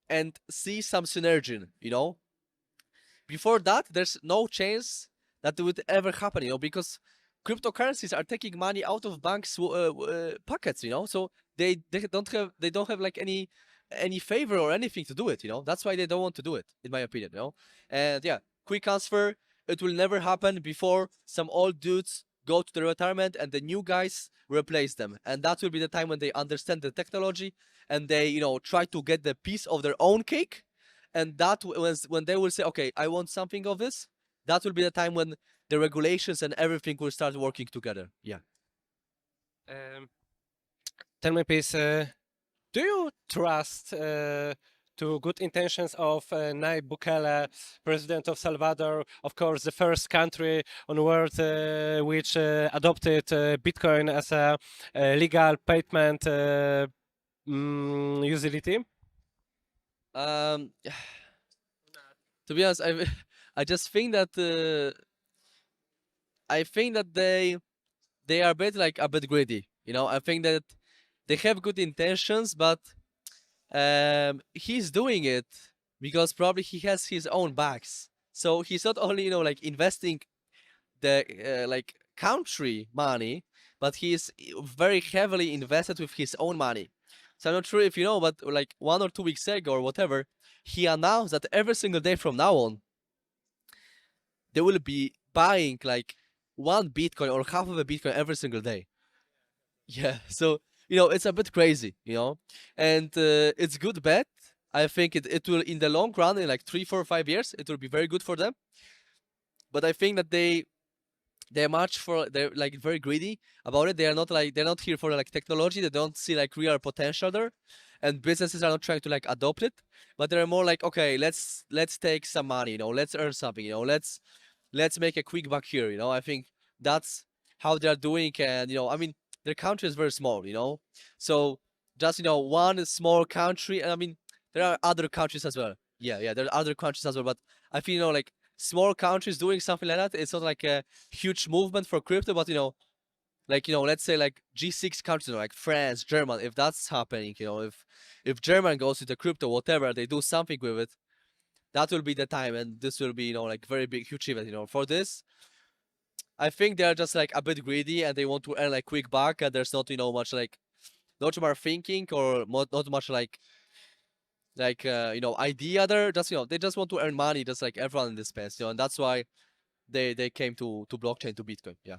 and see some synergy. Before that, there's no chance that it would ever happen, because cryptocurrencies are taking money out of banks' pockets, so they don't have like any favor or anything to do it, That's why they don't want to do it, in my opinion, And yeah, quick answer: it will never happen before some old dudes go to the retirement and the new guys replace them, and that will be the time when they understand the technology and they try to get the piece of their own cake, and that was when they will say, okay, I want something of this. That will be the time when the regulations and everything will start working together. Yeah. Tell me, please, do you trust to good intentions of Nayib Bukele, president of Salvador, of course, the first country on earth which adopted Bitcoin as a legal payment utility? To be honest, I just think that they are a bit greedy. I think that they have good intentions, but he's doing it because probably he has his own bags. So he's not only like investing the like country money, but he's very heavily invested with his own money. So I'm not sure if you know, but like 1 or 2 weeks ago or whatever, he announced that every single day from now on, they will be buying like 1 Bitcoin or half of a Bitcoin every single day. Yeah, so it's a bit crazy, and it's good bet. I think it will, in the long run, in like 3, 4, 5 years, it will be very good for them. But I think that they're like very greedy about it. They're not here for like technology. They don't see like real potential there, and businesses are not trying to like adopt it. But they're more like, okay, let's take some money, let's earn something, let's make a quick buck here, I think that's how they're doing. And I mean, their country is very small, so just 1 small country. And I mean, there are other countries as well. Yeah, there are other countries as well. But I feel like small countries doing something like that, it's not like a huge movement for crypto. But like let's say like G6 countries, like France, Germany, if that's happening, if Germany goes to the crypto, whatever, they do something with it, that will be the time, and this will be like very big, huge event. For this, I think they're just like a bit greedy and they want to earn like quick buck, and there's not much like not much thinking or not much like idea there. Just they just want to earn money, just like everyone in this space, and that's why they came to blockchain, to Bitcoin. Yeah.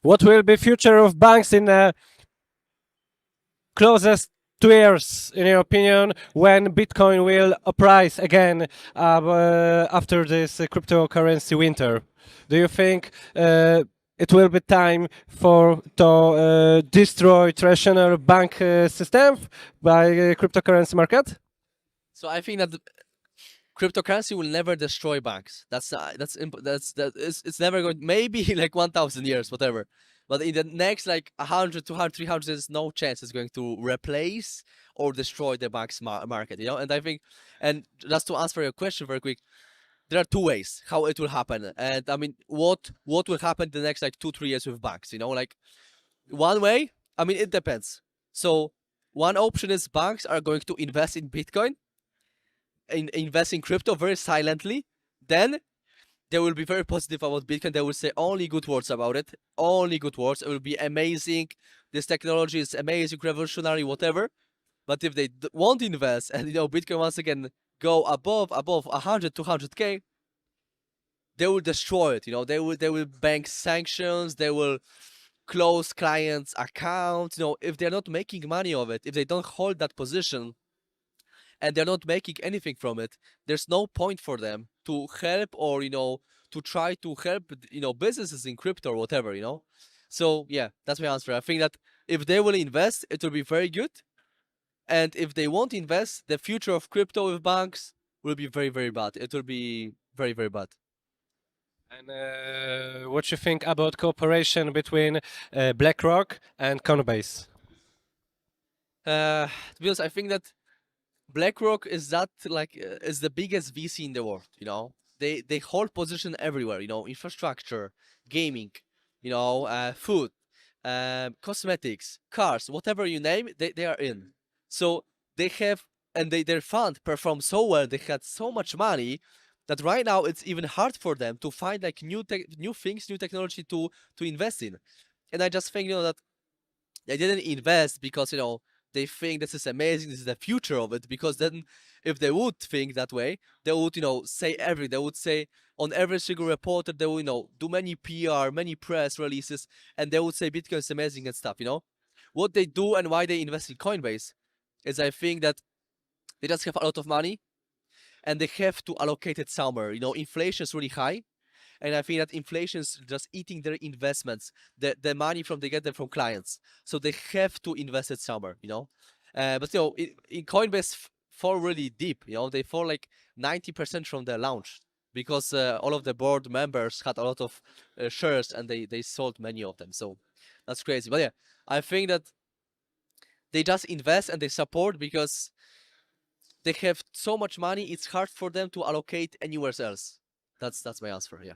What will be future of banks in the closest 2 years, in your opinion, when Bitcoin will uprise again after this cryptocurrency winter? Do you think it will be time for to destroy traditional bank system by cryptocurrency market? So I think that cryptocurrency will never destroy banks. It's never going. Maybe like 1,000 years, whatever. But in the next like 100, 200, 300, there's no chance it's going to replace or destroy the banks market. You know, and I think, and just to answer your question very quick, there are two ways how it will happen. And I mean, what will happen the next like 2-3 years with banks? You know, like one way. I mean, it depends. So one option is banks are going to invest in Bitcoin, invest in crypto very silently. Then they will be very positive about Bitcoin. They will say only good words about it, only good words. It will be amazing. This technology is amazing, revolutionary, whatever. But if they won't invest, and Bitcoin once again go above 100, 200K, they will destroy it. They will bank sanctions. They will close clients' accounts. If they're not making money of it, if they don't hold that position, and they're not making anything from it, there's no point for them to help or to try to help businesses in crypto or whatever. So yeah, that's my answer. I think that if they will invest, it will be very good, and if they won't invest, the future of crypto with banks will be very, very bad. It will be very, very bad. And what you think about cooperation between BlackRock and Coinbase? To be honest, I think that BlackRock is is the biggest VC in the world. They hold position everywhere. Infrastructure, gaming, food, cosmetics, cars, whatever you name, they are in. So they have, and their fund performed so well. They had so much money that right now it's even hard for them to find like new things, new technology to invest in. And I just think that they didn't invest because they think this is amazing, this is the future of it. Because then, if they would think that way, they would they would say on every single reporter, they would do many PR, many press releases, and they would say Bitcoin is amazing and stuff. What they do and why they invest in Coinbase is, I think that they just have a lot of money, and they have to allocate it somewhere. Inflation is really high, and I think that inflation is just eating their investments, the money they get them from clients. So they have to invest it somewhere. But in Coinbase fall really deep. They fall like 90% from the launch, because all of the board members had a lot of shares, and they sold many of them. So that's crazy. But yeah, I think that they just invest and they support because they have so much money. It's hard for them to allocate anywhere else. That's my answer. Yeah.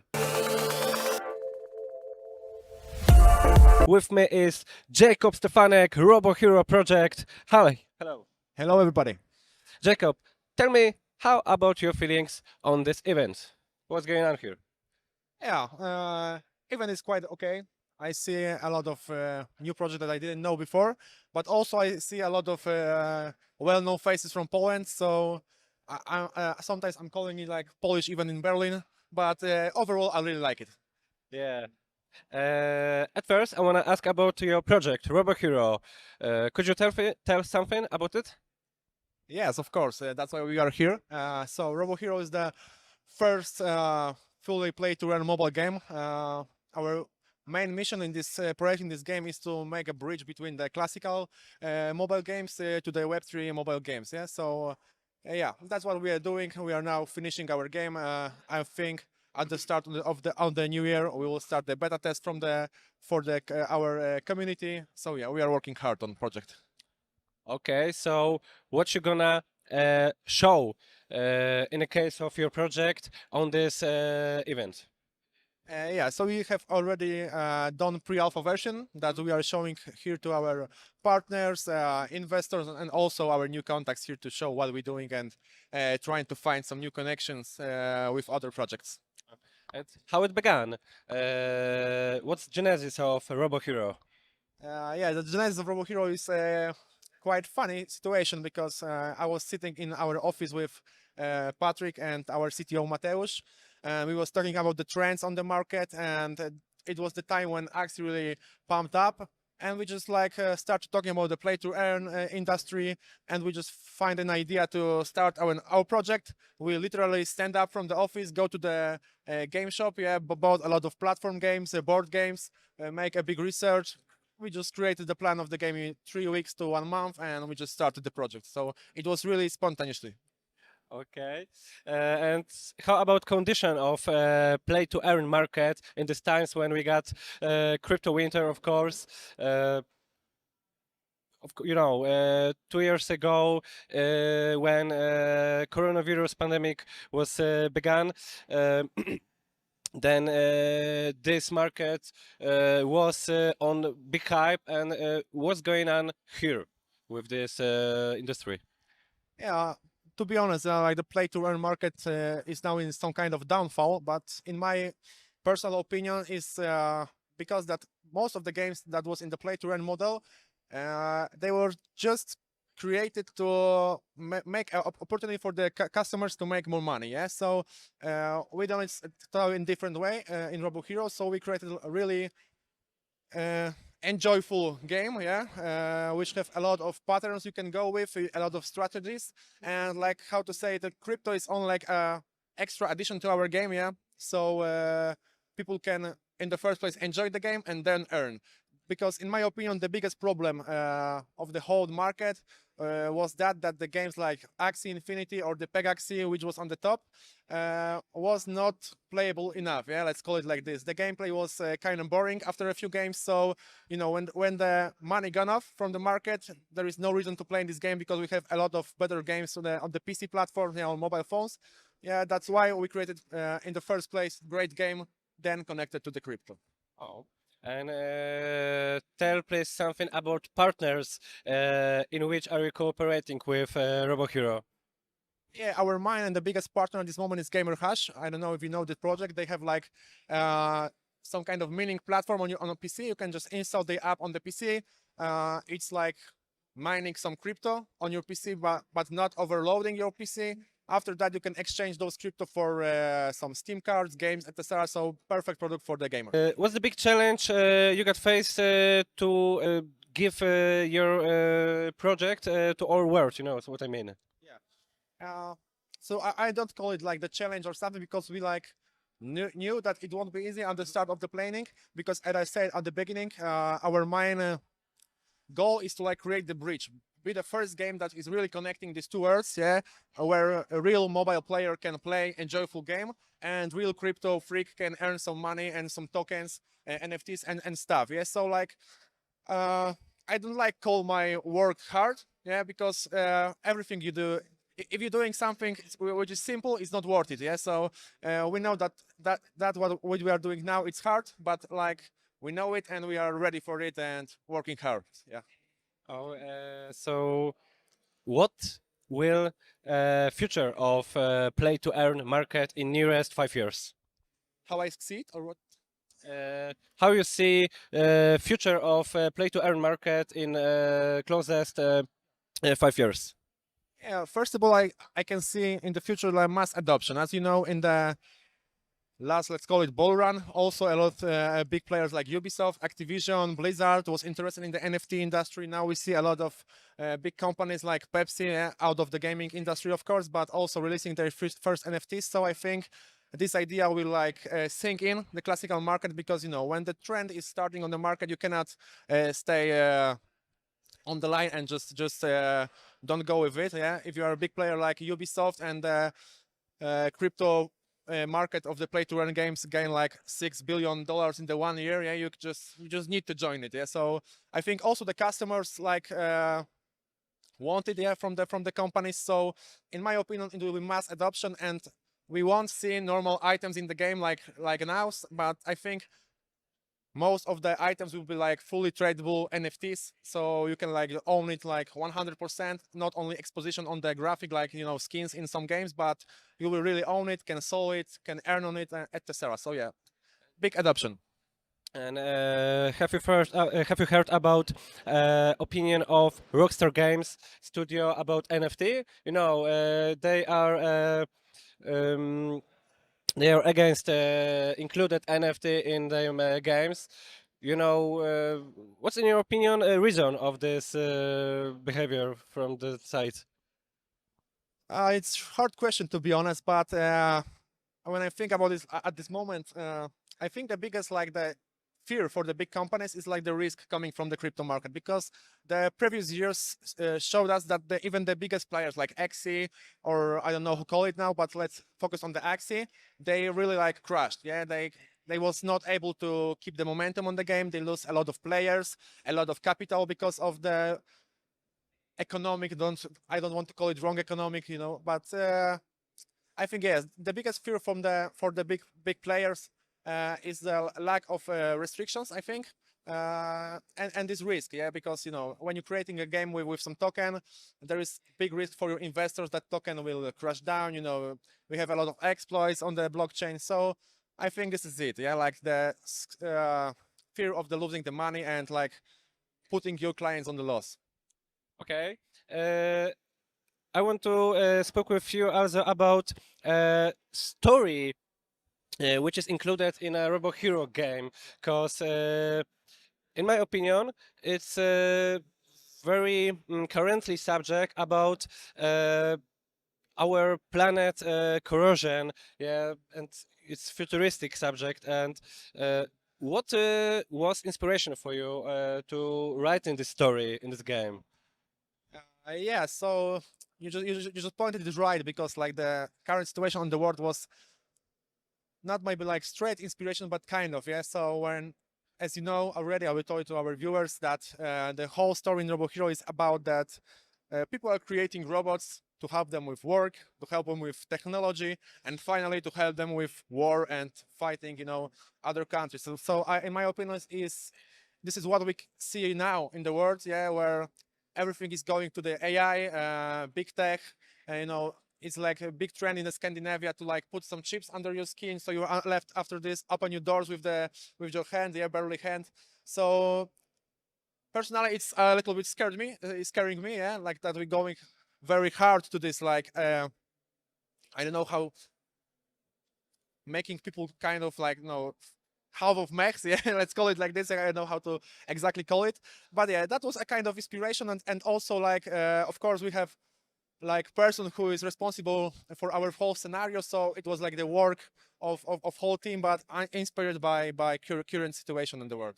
With me is Jacob Stefanek, Robo Hero Project. Hi. Hello. Hello, everybody. Jacob, tell me, how about your feelings on this event? What's going on here? Yeah, event is quite okay. I see a lot of new projects that I didn't know before, but also I see a lot of well-known faces from Poland. So sometimes I'm calling it like Polish even in Berlin, but overall I really like it. Yeah. At first, I want to ask about your project, Robo Hero. Could you tell something about it? Yes, of course. That's why we are here. So Robo Hero is the first fully play-to-earn mobile game. Our main mission in this project, in this game, is to make a bridge between the classical mobile games to the Web3 mobile games. Yeah. So yeah, that's what we are doing. We are now finishing our game. I think at the start of the new year we will start the beta test for our community. So yeah, we are working hard on project. Okay, so what you gonna show in the case of your project on this event? Yeah, so we have already done pre-alpha version that we are showing here to our partners, investors, and also our new contacts here to show what we're doing and trying to find some new connections with other projects. And how it began? What's the genesis of Robo Hero? Yeah, the genesis of Robo Hero is quite funny situation because I was sitting in our office with Patrick and our CTO Mateusz. We was talking about the trends on the market, and it was the time when Axie really pumped up. and we just like start talking about the play to earn industry, and we just find an idea to start our project. We literally stand up from the office, go to the game shop, yeah, bought a lot of platform games, board games, make a big research. We just created the plan of the game in 3 weeks to 1 month, and we just started the project. So it was really spontaneously. Okay. And how about condition of play to earn market in these times when we got crypto winter, of course? You know, 2 years ago, when coronavirus pandemic was began, then this market was on big hype, and what's going on here with this industry? Yeah, to be honest, like the play to earn market is now in some kind of downfall. But in my personal opinion, is because that most of the games that was in the play to earn model, they were just created to make an opportunity for the customers to make more money. Yeah, so we done it in different way in Robo Hero. So we created a really enjoyable game, yeah, which have a lot of patterns you can go with, a lot of strategies, and like how to say, the crypto is only like a extra addition to our game, yeah. So people can, in the first place, enjoy the game and then earn. Because in my opinion, the biggest problem of the whole market was that the games like Axie Infinity or the Peg Axie, which was on the top, was not playable enough. Yeah, let's call it like this. The gameplay was kind of boring after a few games. So you know, when the money gone off from the market, there is no reason to play in this game because we have a lot of better games on the PC platform, you know, on mobile phones. Yeah, that's why we created in the first place great game, then connected to the crypto. Oh. And tell please something about partners in which are you cooperating with Robo Hero? Yeah, our main and the biggest partner at this moment is GamerHash. I don't know if you know the project. They have like some kind of mining platform on a PC. You can just install the app on the PC. It's like mining some crypto on your PC, but not overloading your PC. After that, you can exchange those crypto for some Steam cards, games, etc. So perfect product for the gamer. What's the big challenge you got faced to give your project to our world? You know what I mean? So I don't call it like the challenge or something, because we like knew that it won't be easy at the start of the planning, because as I said at the beginning, our main goal is to like create the bridge, be the first game that is really connecting these two worlds, yeah, where a real mobile player can play enjoyable game and real crypto freak can earn some money and some tokens, NFTs and stuff. Yeah, so like I don't like call my work hard, yeah, because everything you do, if you're doing something which is simple, it's not worth it. Yeah, so we know that what we are doing now, it's hard, but like we know it and we are ready for it and working hard. Yeah. Oh, so what will future of play to earn market in nearest 5 years? How I succeed or what? How you see future of play to earn market in closest 5 years? Yeah, first of all, I can see in the future like mass adoption. As you know, in the last, let's call it bull run, also a lot of big players like Ubisoft, Activision, Blizzard was interested in the NFT industry. Now we see a lot of big companies like Pepsi out of the gaming industry, of course, but also releasing their first NFTs. So I think this idea will like sink in the classical market, because you know, when the trend is starting on the market, you cannot stay on the line and just don't go with it. Yeah, if you are a big player like Ubisoft and crypto market of the play to earn games gain like $6 billion in the 1 year, yeah, you just need to join it. Yeah, so I think also the customers like want it, yeah, from the companies. So in my opinion, it will be mass adoption, and we won't see normal items in the game like now, but I think most of the items will be like fully tradable NFTs, so you can like own it like 100%, not only exposition on the graphic like, you know, skins in some games, but you will really own it, can sell it, can earn on it, etc. So yeah, big adoption. And have you heard about opinion of Rockstar Games studio about NFT? You know, they are against included NFT in their games. you know, what's in your opinion a reason of this behavior from the side? It's hard question to be honest, but when I think about this at this moment, I think the biggest like the fear for the big companies is like the risk coming from the crypto market, because the previous years showed us that even the biggest players like Axie, or I don't know who call it now, but let's focus on the Axie, they really like crashed. Yeah, they was not able to keep the momentum on the game. They lose a lot of players, a lot of capital because of the economic, I don't want to call it wrong economic, you know, but I think yes, the biggest fear for the big players is the lack of restrictions, I think, and this risk, yeah, because you know when you're creating a game with some token, there is big risk for your investors that token will crash down. You know, we have a lot of exploits on the blockchain, so I think this is it, yeah, like the fear of the losing the money and like putting your clients on the loss. Okay. I want to speak with you also about story which is included in a Robo Hero game, because in my opinion, it's a very currently subject about our planet corrosion, yeah, and it's futuristic subject. And what was inspiration for you to write in this story in this game? Yeah, so you just pointed it right, because like the current situation on the world was not maybe like straight inspiration, but kind of, yeah. So when, as you know already, I will tell you to our viewers that the whole story in Robo Hero is about that people are creating robots to help them with work, to help them with technology, and finally to help them with war and fighting, you know, other countries. So in my opinion, this is what we see now in the world, yeah, where everything is going to the AI, big tech, you know, it's like a big trend in the Scandinavia to like put some chips under your skin, so you are left after this open your doors with your hand, yeah, barely hand. So personally, it's a little bit it's scaring me, yeah, like that we're going very hard to this, like I don't know how, making people kind of like, you know, half of mechs, yeah, let's call it like this. I don't know how to exactly call it, but yeah, that was a kind of inspiration, and also like of course we have like person who is responsible for our whole scenario, so it was like the work of whole team, but inspired by current situation in the world.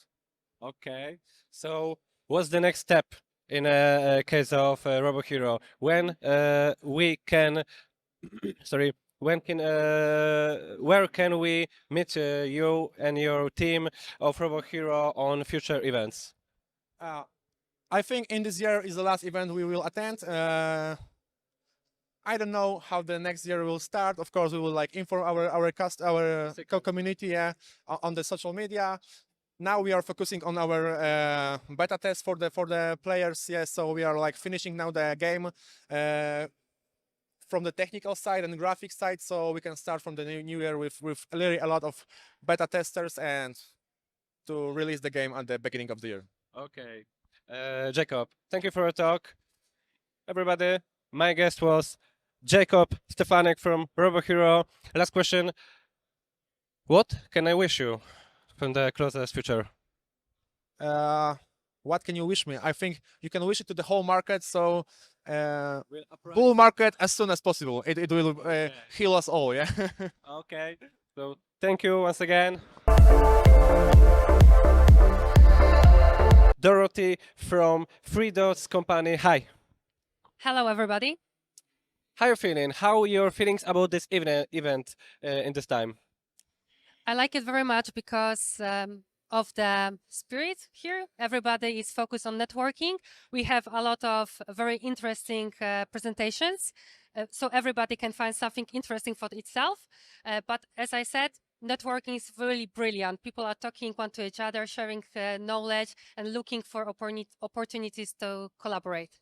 Okay, so what's the next step in a case of Robo Hero? When we can, sorry, when can, where can we meet you and your team of Robo Hero on future events? I think in this year is the last event we will attend. I don't know how the next year will start. Of course, we will like inform our community, yeah, on the social media. Now we are focusing on our beta test for the players. Yeah, so we are like finishing now the game from the technical side and graphics side, so we can start from the new year with really a lot of beta testers and to release the game at the beginning of the year. Okay, Jacob, thank you for your talk. Everybody, my guest was Jacob Stefanek from Robo Hero. Last question: what can I wish you from the closest future? What can you wish me? I think you can wish it to the whole market. So bull market as soon as possible. It will heal us all. Yeah. Okay. So thank you once again. Dorothy from Three Dots Company. Hi. Hello, everybody. How you feeling? How your feelings about this event in this time? I like it very much because of the spirit here. Everybody is focused on networking. We have a lot of very interesting presentations, so everybody can find something interesting for itself. But as I said, networking is really brilliant. People are talking one to each other, sharing knowledge, and looking for opportunities to collaborate.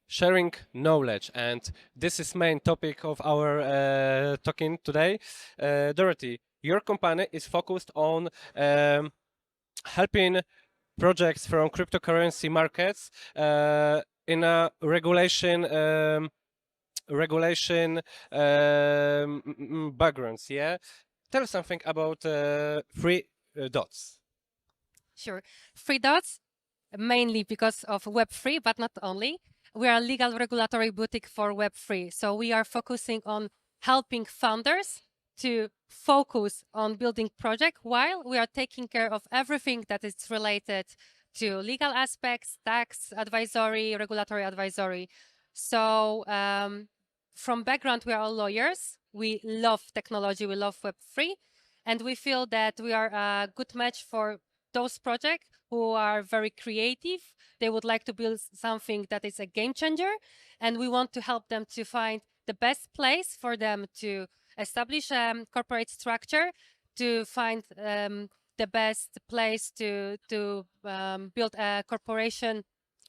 Sharing knowledge, and this is main topic of our talking today. Dorothy, your company is focused on helping projects from cryptocurrency markets in a regulation backgrounds. Yeah, tell us something about Three Dots. Sure. Three dots, mainly because of Web3, but not only. We are a legal regulatory boutique for Web3. So we are focusing on helping founders to focus on building project while we are taking care of everything that is related to legal aspects, tax advisory, regulatory advisory. So from background, we are all lawyers. We love technology, we love Web3, and we feel that we are a good match for those projects who are very creative. They would like to build something that is a game changer, and we want to help them to find the best place for them to establish a corporate structure, to find the best place to build a corporation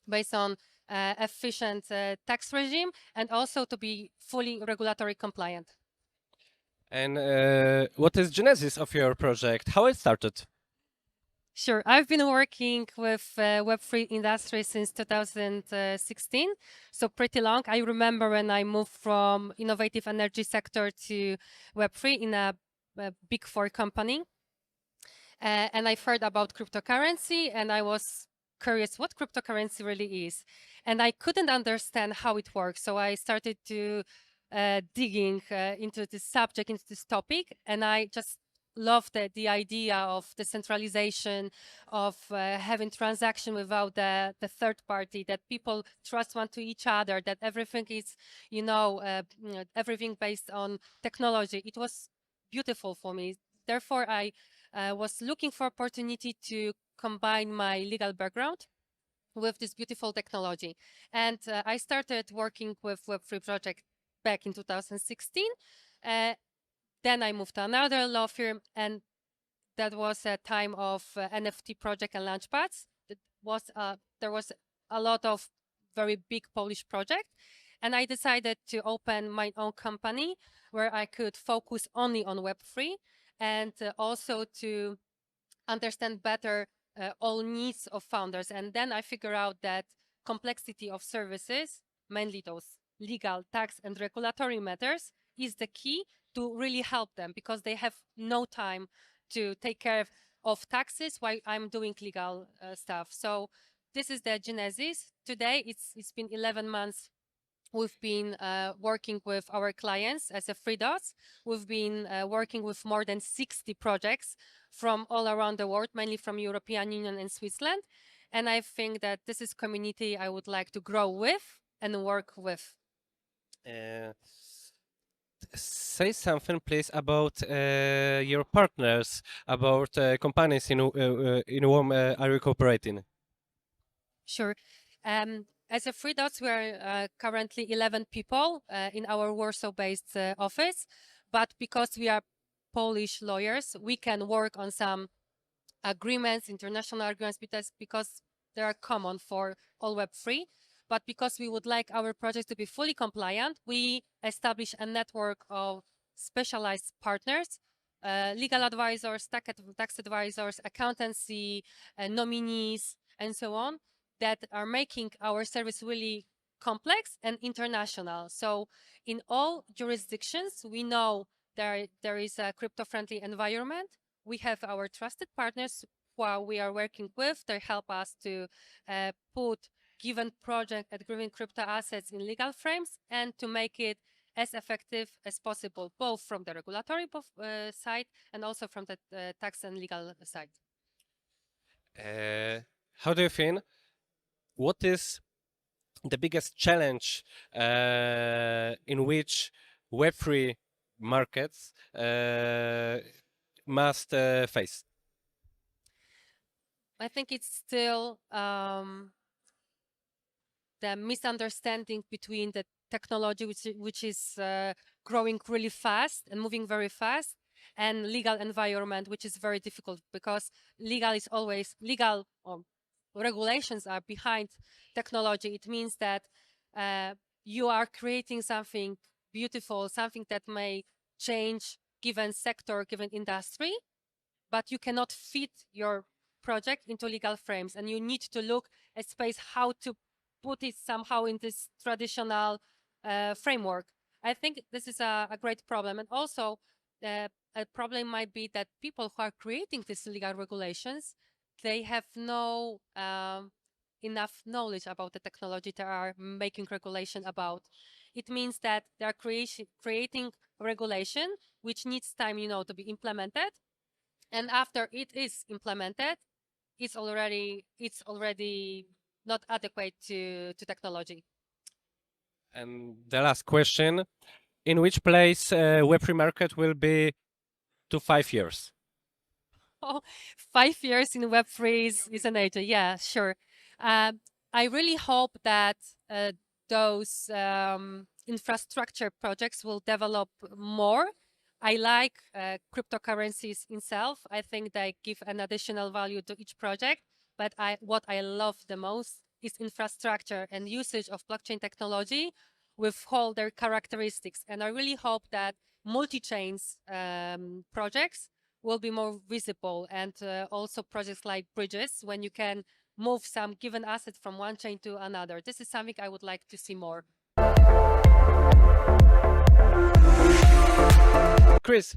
based on efficient tax regime, and also to be fully regulatory compliant. And what is genesis of your project? How it started? Sure. I've been working with Web3 industry since 2016, so pretty long. I remember when I moved from innovative energy sector to Web3 in a big four company. And I've heard about cryptocurrency, and I was curious what cryptocurrency really is. And I couldn't understand how it works, so I started to digging into this subject, into this topic, and I just loved the idea of decentralization, of having transaction without the third party, that people trust one to each other, that everything is, everything based on technology. It was beautiful for me. Therefore, I was looking for opportunity to combine my legal background with this beautiful technology. And I started working with Web3 project back in 2016. Then I moved to another law firm, and that was a time of NFT project and launchpads. There was a lot of very big Polish project, and I decided to open my own company where I could focus only on Web3, and also to understand better all needs of founders. And then I figure out that complexity of services, mainly those legal, tax, and regulatory matters, is the key to really help them, because they have no time to take care of taxes while I'm doing legal stuff. So this is the genesis. Today, it's been 11 months. We've been working with our clients as a Free Dots. We've been working with more than 60 projects from all around the world, mainly from European Union and Switzerland. And I think that this is community I would like to grow with and work with. Say something, please, about your partners, about companies in whom are you cooperating? Sure. As a Free Dots, we are currently 11 people in our Warsaw-based office, but because we are Polish lawyers, we can work on some agreements, international agreements, because they are common for all Web3. But because we would like our project to be fully compliant, we establish a network of specialized partners, legal advisors, tax advisors, accountancy, nominees, and so on, that are making our service really complex and international. So in all jurisdictions, we know there is a crypto-friendly environment. We have our trusted partners who we are working with. They help us to put given project and given crypto assets in legal frames, and to make it as effective as possible, both from the regulatory side and also from the tax and legal side. How do you think? What is the biggest challenge in which Web3 markets must face? I think it's still the misunderstanding between the technology, which is growing really fast and moving very fast, and legal environment, which is very difficult, because legal is always legal. Regulations are behind technology. It means that you are creating something beautiful, something that may change given sector, given industry, but you cannot fit your project into legal frames, and you need to look at space how to put it somehow in this traditional framework. I think this is a great problem. And also a problem might be that people who are creating these legal regulations, they have no enough knowledge about the technology they are making regulation about. It means that they are creating regulation which needs time, to be implemented. And after it is implemented, it's already not adequate to technology. And the last question, in which place Web3 market will be to 5 years? Oh, 5 years in Web3 is an age. Yeah, sure. I really hope that those infrastructure projects will develop more. I like cryptocurrencies itself. I think they give an additional value to each project. But what I love the most is infrastructure and usage of blockchain technology with all their characteristics. And I really hope that multi-chains projects will be more visible, and also projects like bridges, when you can move some given asset from one chain to another. This is something I would like to see more. Chris,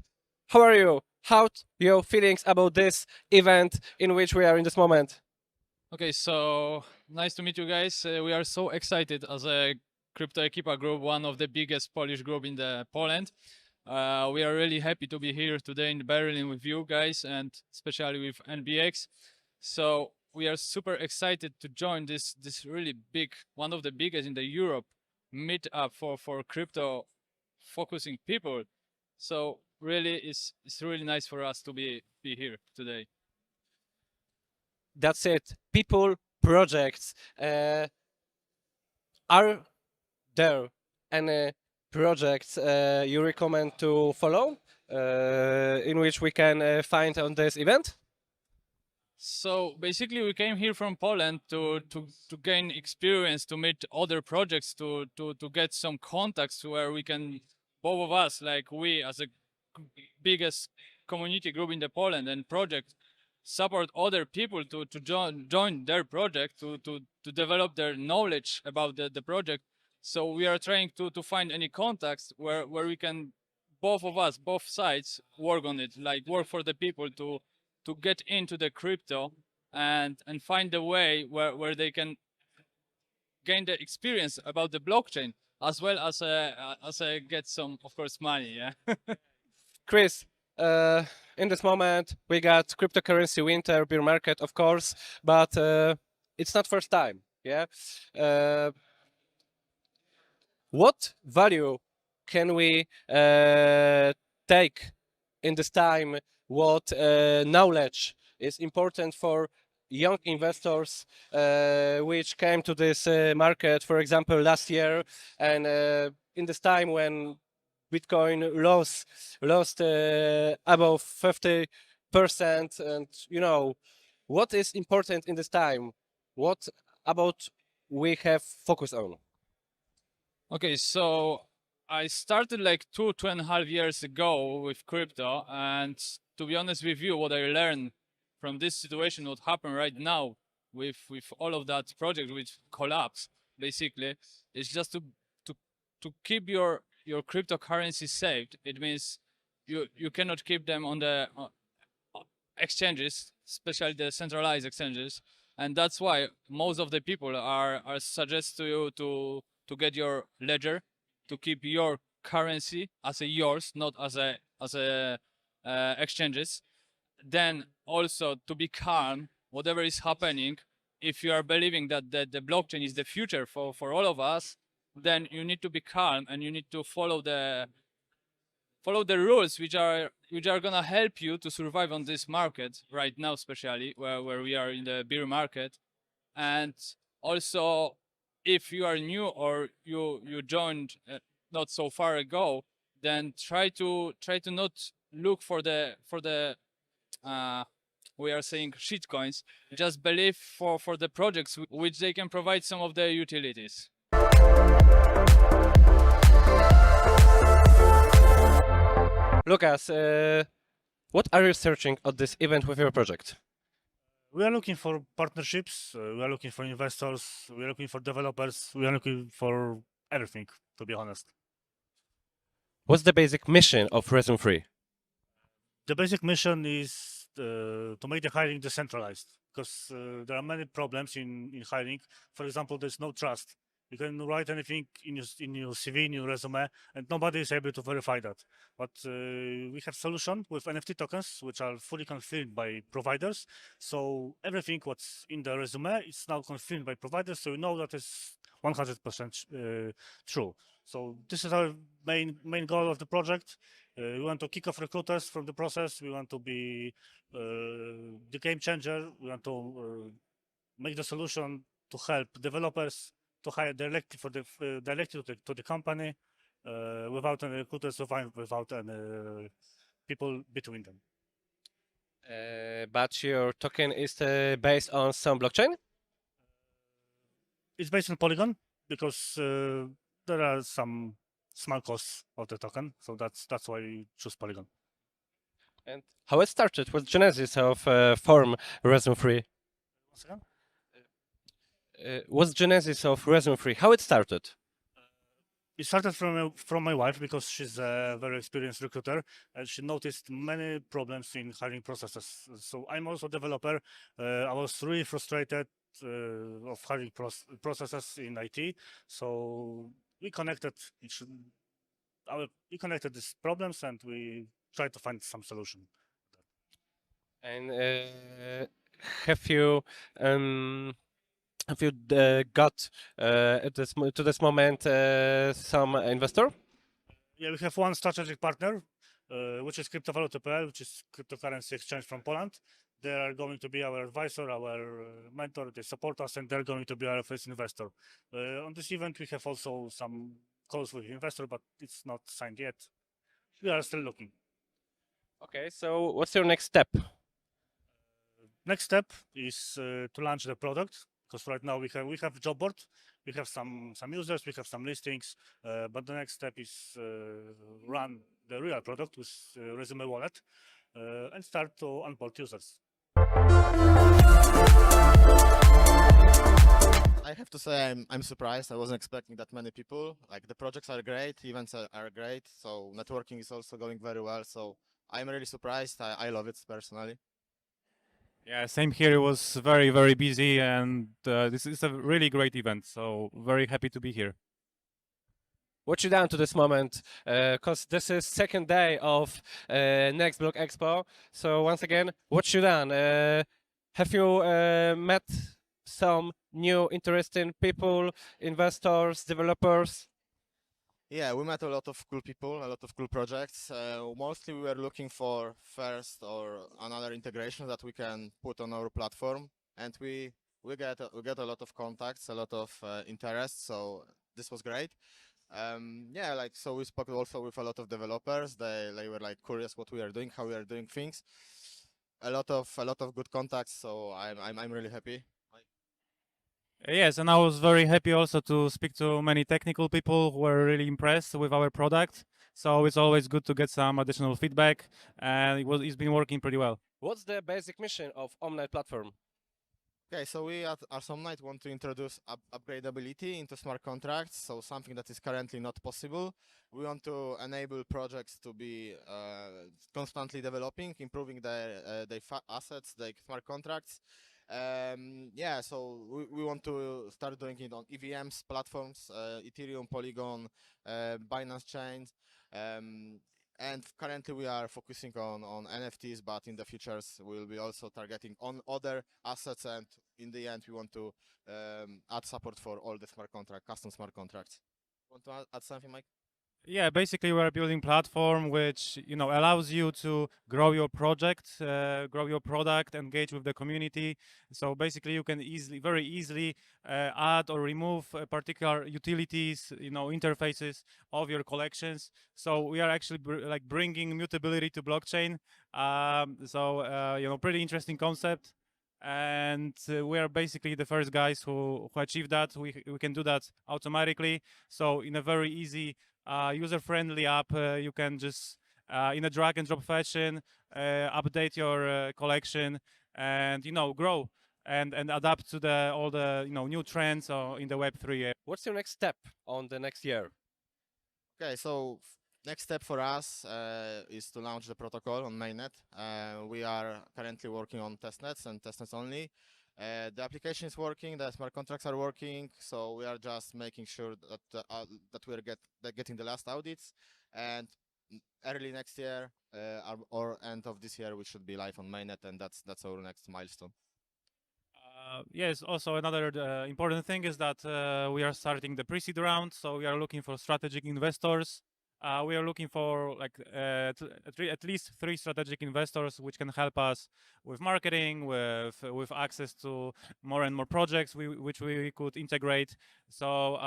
how are you? How your feelings about this event in which we are in this moment? Okay, so nice to meet you guys. We are so excited as a Crypto Equipa group, one of the biggest Polish group in the Poland. We are really happy to be here today in Berlin with you guys, and especially with NBX. So we are super excited to join this really big, one of the biggest in the Europe meetup for crypto focusing people. So really it's really nice for us to be here today. That's it. People, projects. Are there any projects you recommend to follow in which we can find on this event? So basically, we came here from Poland to gain experience, to meet other projects, to get some contacts where we can, both of us, like we as a biggest community group in the Poland and project, support other people to join their project, to develop their knowledge about the project. So we are trying to find any contacts where we can, both of us, both sides, work on it, like work for the people to get into the crypto and find a way where they can gain the experience about the blockchain, as well as get some, of course, money. Yeah. Chris, in this moment we got cryptocurrency winter bear market, of course, but it's not first time. Yeah. What value can we take in this time? What knowledge is important for young investors which came to this market, for example, last year, and in this time when Bitcoin lost above 50%, and what is important in this time? What about we have focus on? Okay, so I started like 2.5 years ago with crypto, and to be honest with you, what I learned from this situation, what happened right now with all of that project which collapse, basically, is just to keep your cryptocurrency saved. It means you cannot keep them on the exchanges, especially the centralized exchanges, and that's why most of the people are suggest to you to get your ledger, to keep your currency as a yours, not as a exchanges. Then also to be calm, whatever is happening. If you are believing that the blockchain is the future for all of us, then you need to be calm and you need to follow the rules which are gonna help you to survive on this market right now, especially where we are in the bear market. And also, if you are new or you joined not so far ago, then try to not look for the we are saying shit coins. Just believe for the projects which they can provide some of the utilities. Lucas, what are you searching at this event with your project? We are looking for partnerships, we are looking for investors, we are looking for developers, we are looking for everything, to be honest. What's the basic mission of Resume 3? The basic mission is to make the hiring decentralized. because there are many problems in hiring. For example, there's no trust. You can write anything in your CV, in your resume, and nobody is able to verify that. But we have solution with NFT tokens, which are fully confirmed by providers. So everything what's in the resume is now confirmed by providers, so you know that is 100% true. So this is our main goal of the project. We want to kick off recruiters from the process. We want to be the game changer. We want to make the solution to help developers to hire directly to the company without any recruiters, without any people between them. But your token is based on some blockchain? It's based on Polygon because there are some small costs of the token, so that's why we choose Polygon. And how it started? What's genesis of form resume free? Once again? What's genesis of resume free? How it started? It started from my wife because she's a very experienced recruiter and she noticed many problems in hiring processes. So I'm also a developer. I was really frustrated of hiring processes in IT. So we connected these problems and we tried to find some solution. And have you got to this moment some investor? Yeah, we have one strategic partner, which is cryptovaluta.pl, which is cryptocurrency exchange from Poland. They are going to be our advisor, our mentor. They support us, and they're going to be our first investor. On this event, we have also some calls with investor, but it's not signed yet. We are still looking. Okay, so what's your next step? Next step is to launch the product, because right now we have a job board, we have some users, we have some listings, but the next step is run the real product with Resume Wallet and start to onboard users. I have to say I'm surprised. I wasn't expecting that many people. Like the projects are great, events are great, so networking is also going very well. So I'm really surprised. I love it personally. Yeah, same here. It was very, very busy, and this is a really great event. So very happy to be here. What you done to this moment? Because this is second day of Next Block Expo. So once again, what you done? Have you met some new interesting people, investors, developers? Yeah, we met a lot of cool people, a lot of cool projects. Mostly we were looking for first or another integration that we can put on our platform, and we get a lot of contacts, a lot of interest. So this was great. Yeah, like so we spoke also with a lot of developers. They were like curious what we are doing, how we are doing things. A lot of good contacts. So I'm really happy. Yes, and I was very happy also to speak to many technical people who were really impressed with our product. So it's always good to get some additional feedback, and it's been working pretty well. What's the basic mission of Omnight platform? Okay, so we at Omnight want to introduce upgradability into smart contracts, so something that is currently not possible. We want to enable projects to be constantly developing, improving their assets, their smart contracts. Yeah, so we want to start doing it on EVMs platforms, Ethereum, Polygon, Binance chains. And currently we are focusing on NFTs, but in the futures we will be also targeting on other assets, and in the end we want to add support for all the smart contract, custom smart contracts. Want to add something, Mike? Yeah, basically we're building platform which allows you to grow your project, grow your product, engage with the community. So basically you can very easily add or remove particular utilities, interfaces of your collections. So we are actually bringing mutability to blockchain. Pretty interesting concept. And we are basically the first guys who achieve that. We can do that automatically. So in a very easy, user-friendly app, you can just in a drag and drop fashion update your collection and grow and adapt to all the new trends in the Web3. What's your next step on the next year? Okay, so Next step for us is to launch the protocol on mainnet. We are currently working on testnets and testnets only. The application is working, the smart contracts are working, so we are just making sure that we're getting the last audits, and early next year or end of this year we should be live on mainnet, and that's our next milestone. Yes, also another important thing is that we are starting the pre-seed round, so we are looking for strategic investors. We are looking for like at least 3 strategic investors which can help us with marketing, with access to more and more projects which we could integrate. So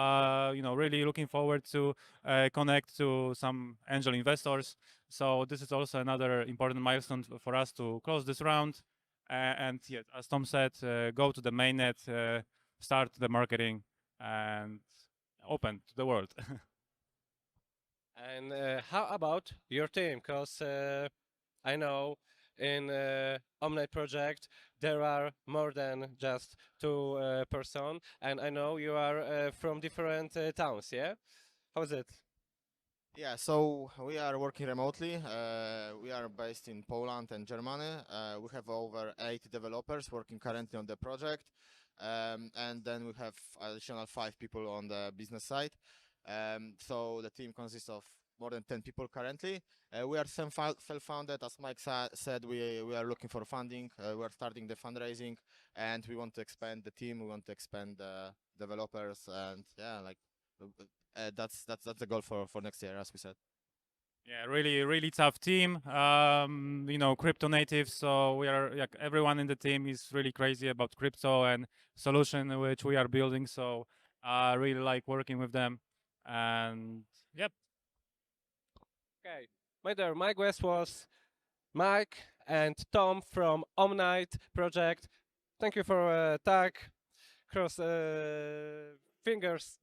really looking forward to connect to some angel investors. So this is also another important milestone for us to close this round. And yeah, as Tom said, go to the mainnet, start the marketing, and open to the world. And how about your team? Because I know in Omnight project there are more than just 2 person, and I know you are from different towns. Yeah, how's it? Yeah, so we are working remotely. We are based in Poland and Germany. We have over 8 developers working currently on the project. And then we have additional 5 people on the business side. So the team consists of more than 10 people currently. We are self-founded, as Mike said. We are looking for funding. We are starting the fundraising, and we want to expand the team. We want to expand the developers, and yeah, like that's the goal for next year, as we said. Yeah, really tough team. Crypto native. So we are like everyone in the team is really crazy about crypto and solution which we are building. So I really like working with them. And yep. Okay, my guest was Mike and Tom from Omnight project. Thank you for tag. Cross fingers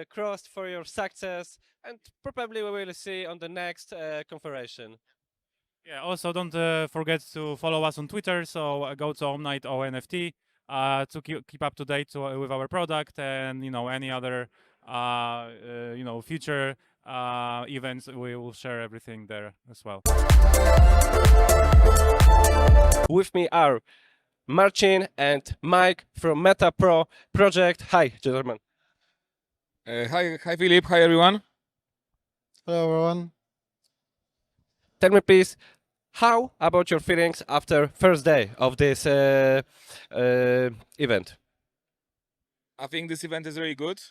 crossed for your success, and probably we will see on the next conference. Yeah. Also, don't forget to follow us on Twitter. So go to Omnight ONFT to keep up to date with our product and any other future events. We will share everything there as well. With me are Marcin and Mike from Meta Pro project. Hi, gentlemen. Hi, Philip. Hi, everyone. Hello, everyone. Tell me, please, how about your feelings after first day of this event? I think this event is really good.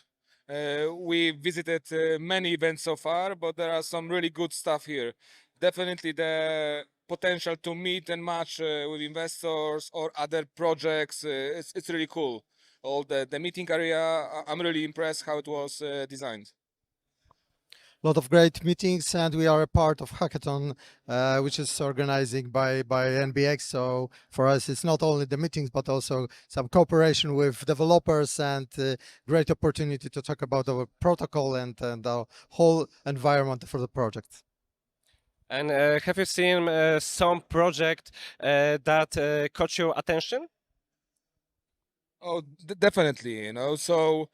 We visited many events so far, but there are some really good stuff here. Definitely the potential to meet and match with investors or other projects. It's really cool. All the meeting area, I'm really impressed how it was designed. A lot of great meetings, and we are a part of hackathon, which is organizing by NBX. So for us, it's not only the meetings, but also some cooperation with developers, and great opportunity to talk about our protocol and our whole environment for the project. And have you seen some project that caught your attention? Oh, definitely. So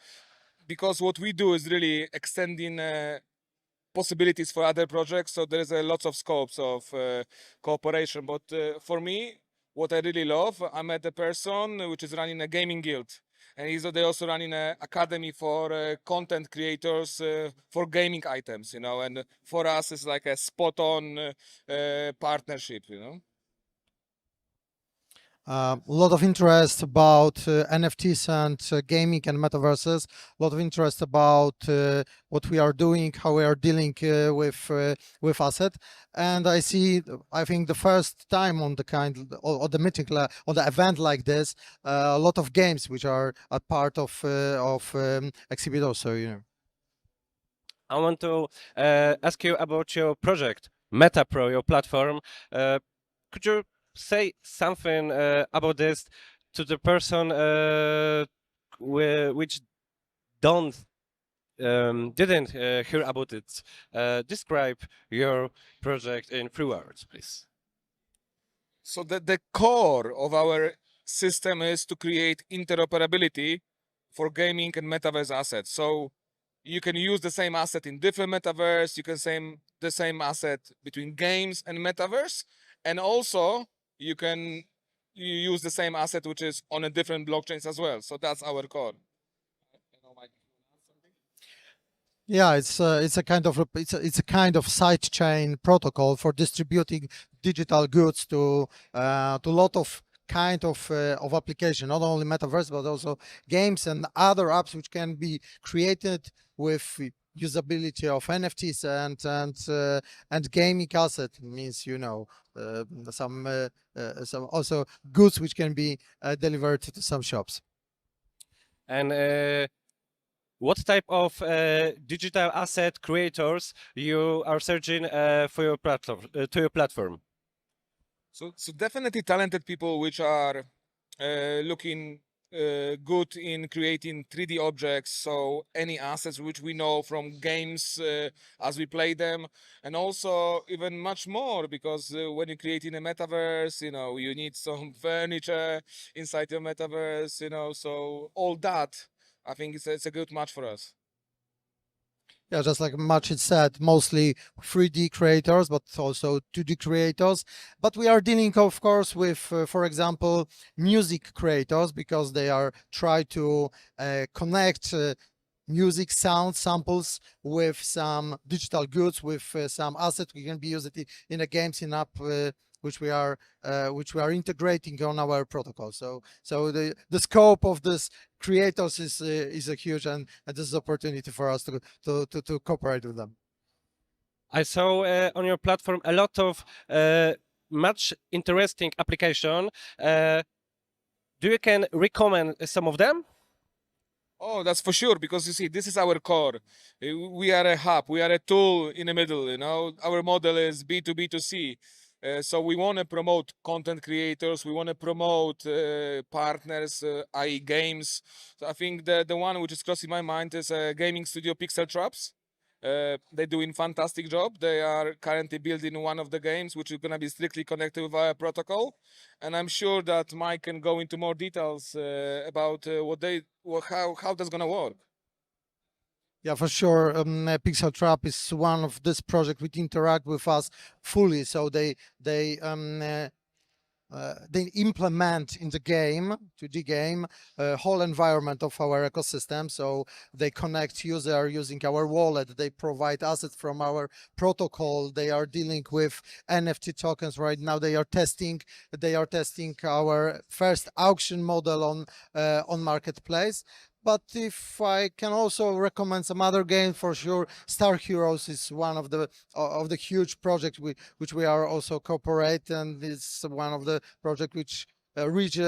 because what we do is really extending possibilities for other projects, so there's a lot of scopes of cooperation. But for me, what I really love, I met a person which is running a gaming guild, and they're also running an academy for content creators for gaming items, and for us it's like a spot-on partnership. A lot of interest about NFTs and gaming and metaverses. A lot of interest about what we are doing, how we are dealing with asset. And I think the first time on the the meeting on the event like this, a lot of games which are a part of exhibit also. I want to ask you about your project, MetaPro, your platform. Could you say something about this to the person which didn't hear about it? Describe your project in 3 words, please. So the core of our system is to create interoperability for gaming and metaverse assets. So you can use the same asset in different metaverse. You can the same asset between games and metaverse, and also you can use the same asset which is on a different blockchains as well. So that's our core. Yeah, it's a kind of it's a kind of sidechain protocol for distributing digital goods to lot of kind of application, not only metaverse but also games and other apps which can be created with usability of NFTs and gaming asset means some also goods which can be delivered to some shops. And what type of digital asset creators you are searching for your platform to your platform? So definitely talented people which are looking good in creating 3D objects. So any assets which we know from games as we play them, and also even much more, because when you create in a metaverse, you need some furniture inside your metaverse, so all that, I think it's a good match for us. Yeah, just like Maciej said, mostly 3D creators, but also 2D creators. But we are dealing, of course, with, for example, music creators, because they are try to connect music, sound, samples with some digital goods, with some assets we can be used in a games in app which we are integrating on our protocol. So the scope of this creators is a huge, and this is opportunity for us to cooperate with them. I saw on your platform a lot of much interesting application. Do you can recommend some of them? Oh, that's for sure, because you see, this is our core. We are a hub, we are a tool in the middle, Our model is B2B2C. So we want to promote content creators, we want to promote partners, i.e. games. So I think the one which is crossing my mind is gaming studio Pixel Traps. They're doing fantastic job. They are currently building one of the games which is going to be strictly connected with our protocol, and I'm sure that Mike can go into more details about how that's going to work. Yeah, for sure. Pixel Trap is one of this project which interact with us fully. So they implement in the game, 2D game, whole environment of our ecosystem. So they connect user using our wallet. They provide assets from our protocol. They are dealing with NFT tokens right now. They are testing our first auction model on marketplace. But if I can also recommend some other games, for sure, Star Heroes is one of the huge projects which we are also cooperate, and it's one of the project which reach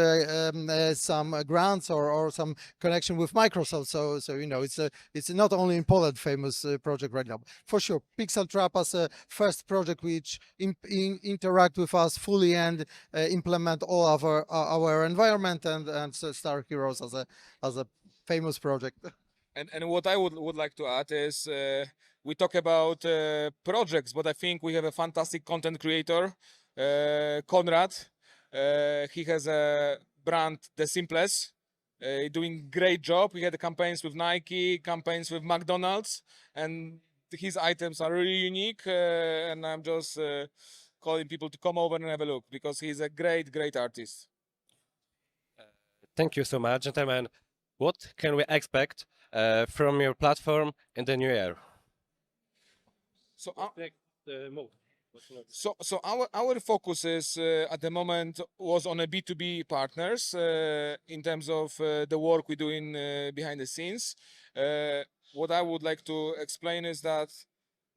some grants or some connection with Microsoft. So it's not only in Poland famous project right now. For sure, Pixel Trap as a first project which interact with us fully and implement all of our environment, and Star Heroes as a famous project. And what I would like to add is we talk about projects, but I think we have a fantastic content creator, Konrad. He has a brand, The Simplest, doing great job. We had campaigns with Nike, campaigns with McDonald's, and his items are really unique. And I'm just calling people to come over and have a look, because he's a great artist. Thank you so much, gentlemen. What can we expect from your platform in the new year? So our focus is at the moment was on a B2B partners in terms of the work we're doing behind the scenes. What I would like to explain is that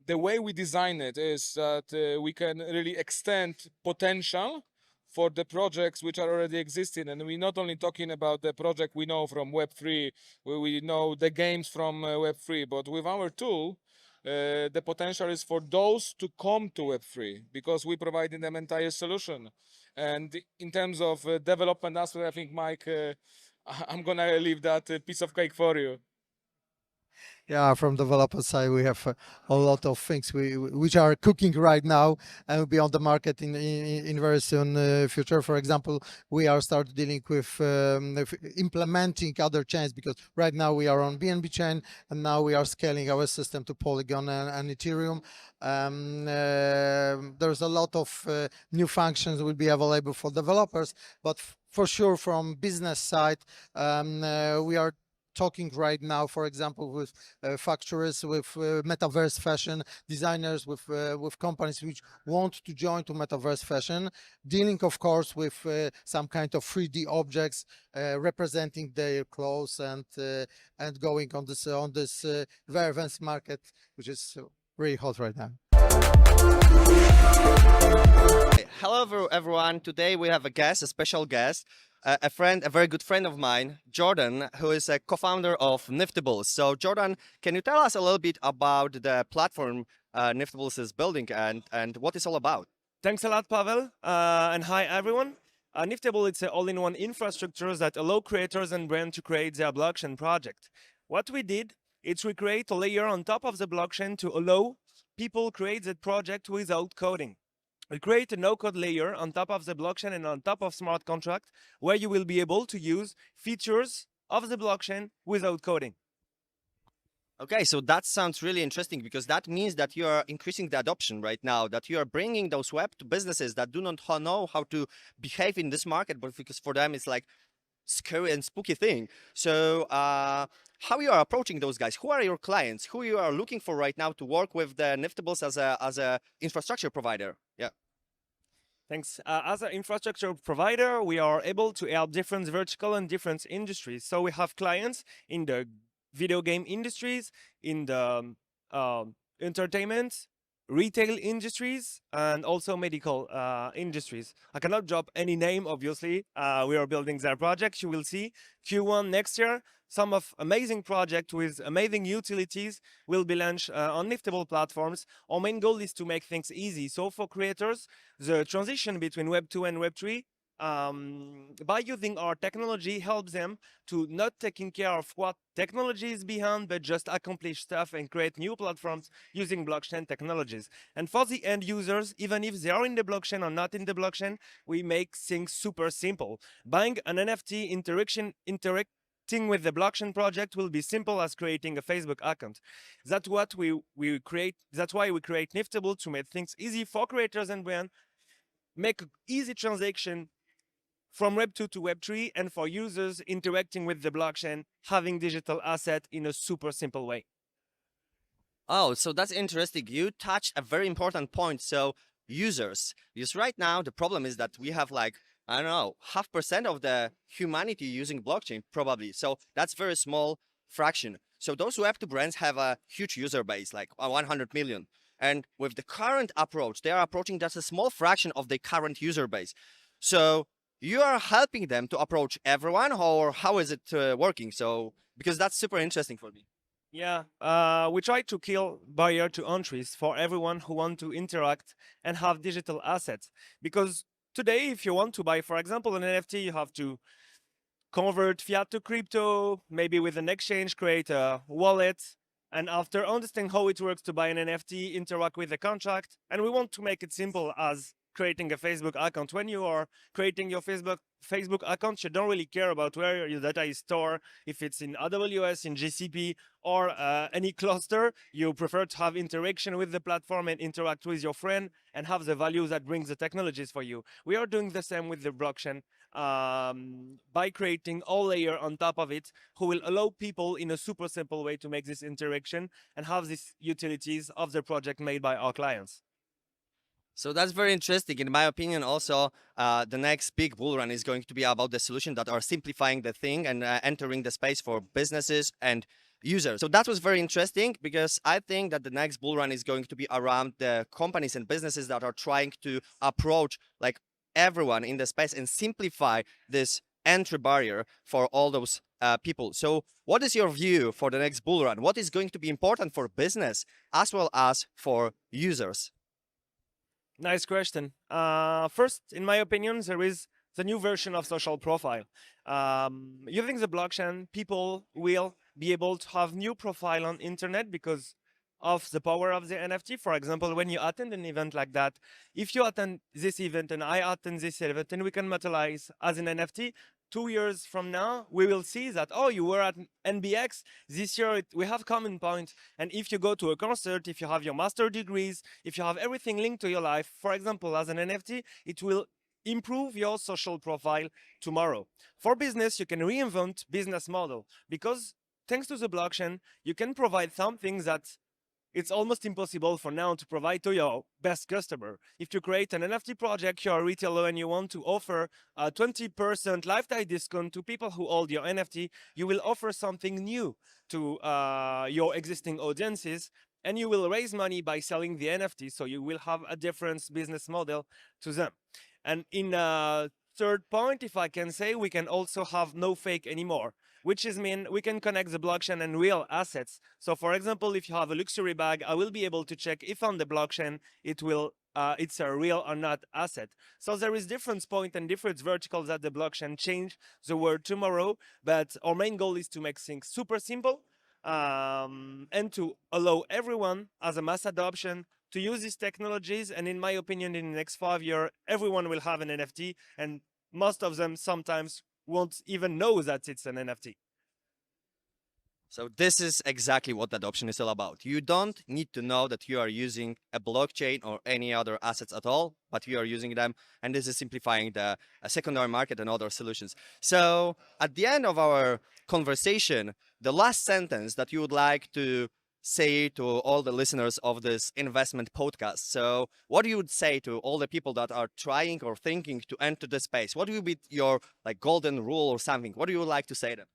the way we design it is that we can really extend potential for the projects which are already existing. And we're not only talking about the project we know from Web3, where we know the games from Web3, but with our tool, the potential is for those to come to Web3, because we providing them entire solution. And in terms of development aspect, I think, Mike, I'm gonna leave that piece of cake for you. Yeah, from developer side, we have a lot of things which are cooking right now and will be on the market in very soon future. For example, we are start dealing with implementing other chains, because right now we are on BNB chain, and now we are scaling our system to Polygon and Ethereum. There's a lot of new functions will be available for developers, but for sure from business side, we are talking right now, for example, with factories, with metaverse fashion designers, with companies which want to join to metaverse fashion, dealing, of course, with some kind of 3D objects representing their clothes, and going on this very advanced market, which is really hot right now. Hello everyone. Today we have a special guest, a friend, a very good friend of mine, Jordan, who is a co-founder of Niftables. So Jordan, can you tell us a little bit about the platform Niftables is building and what it's all about? Thanks a lot, Pavel, and hi everyone. Niftable is an all-in-one infrastructure that allow creators and brands to create their blockchain project. What we did is we create a layer on top of the blockchain to allow people create that project without coding. We create a no-code layer on top of the blockchain and on top of smart contract, where you will be able to use features of the blockchain without coding. Okay, so that sounds really interesting, because that means that you are increasing the adoption right now, that you are bringing those web to businesses that do not know how to behave in this market, but because for them it's like scary and spooky thing. So how you are approaching those guys? Who are your clients? Who you are looking for right now to work with the Niftables as a infrastructure provider? Yeah. Thanks. As an infrastructure provider, we are able to help different vertical and different industries. So we have clients in the video game industries, in the entertainment, retail industries, and also medical industries. I cannot drop any name, obviously. We are building their projects. You will see Q1 next year. Some of amazing projects with amazing utilities will be launched on Niftable platforms. Our main goal is to make things easy. So for creators, the transition between Web 2 and Web 3, by using our technology, helps them to not taking care of what technology is behind, but just accomplish stuff and create new platforms using blockchain technologies. And for the end users, even if they are in the blockchain or not in the blockchain, we make things super simple. Buying an NFT interacting with the blockchain project will be simple as creating a Facebook account. That's what we create. That's why we create Niftable, to make things easy for creators and brands, make easy transaction from Web 2 to Web 3, and for users interacting with the blockchain, having digital asset in a super simple way. Oh, so that's interesting. You touched a very important point. So users, because right now the problem is that we have like, I don't know, 0.5% of the humanity using blockchain probably. So that's very small fraction. So those Web2 brands have a huge user base, like 100 million. And with the current approach, they are approaching just a small fraction of the current user base. So you are helping them to approach everyone, or how is it working? So, because that's super interesting for me. Yeah, we try to kill barrier to entries for everyone who want to interact and have digital assets. Because today, if you want to buy, for example, an NFT, you have to convert fiat to crypto, maybe with an exchange, create a wallet, and after understanding how it works to buy an NFT, interact with the contract. And we want to make it simple as creating a Facebook account. When you are creating your Facebook account, you don't really care about where your data is stored, if it's in AWS, in GCP, or any cluster. You prefer to have interaction with the platform and interact with your friend and have the value that brings the technologies for you. We are doing the same with the blockchain by creating all layer on top of it, who will allow people in a super simple way to make this interaction and have these utilities of the project made by our clients. So that's very interesting. In my opinion, also, the next big bull run is going to be about the solution that are simplifying the thing and entering the space for businesses and users. So that was very interesting, because I think that the next bull run is going to be around the companies and businesses that are trying to approach like everyone in the space and simplify this entry barrier for all those people. So what is your view for the next bull run? What is going to be important for business as well as for users? Nice question. First, in my opinion, there is the new version of social profile. Using the blockchain, people will be able to have new profile on internet because of the power of the NFT. For example, when you attend an event like that, if you attend this event and I attend this event and we can materialize as an NFT, 2 years from now, we will see that, oh, you were at NBX this year, we have common point. And if you go to a concert, if you have your master degrees, if you have everything linked to your life, for example, as an NFT, it will improve your social profile tomorrow. For business, you can reinvent business model because thanks to the blockchain, you can provide something that it's almost impossible for now to provide to your best customer. If you create an NFT project, you're a retailer and you want to offer a 20% lifetime discount to people who hold your NFT, you will offer something new to your existing audiences and you will raise money by selling the NFT. So you will have a different business model to them. And in a third point, if I can say, we can also have no fake anymore, which is mean we can connect the blockchain and real assets. So for example, if you have a luxury bag, I will be able to check if on the blockchain it's a real or not asset. So there is different point and different verticals that the blockchain change the world tomorrow, but our main goal is to make things super simple and to allow everyone as a mass adoption to use these technologies. And in my opinion, in the next 5 years, everyone will have an NFT and most of them sometimes won't even know that it's an NFT. So this is exactly what adoption is all about. You don't need to know that you are using a blockchain or any other assets at all, but you are using them. And this is simplifying the secondary market and other solutions. So at the end of our conversation, the last sentence that you would like to say to all the listeners of this investment podcast. So what do you would say to all the people that are trying or thinking to enter the space? What will be your like golden rule or something? What do you like to say to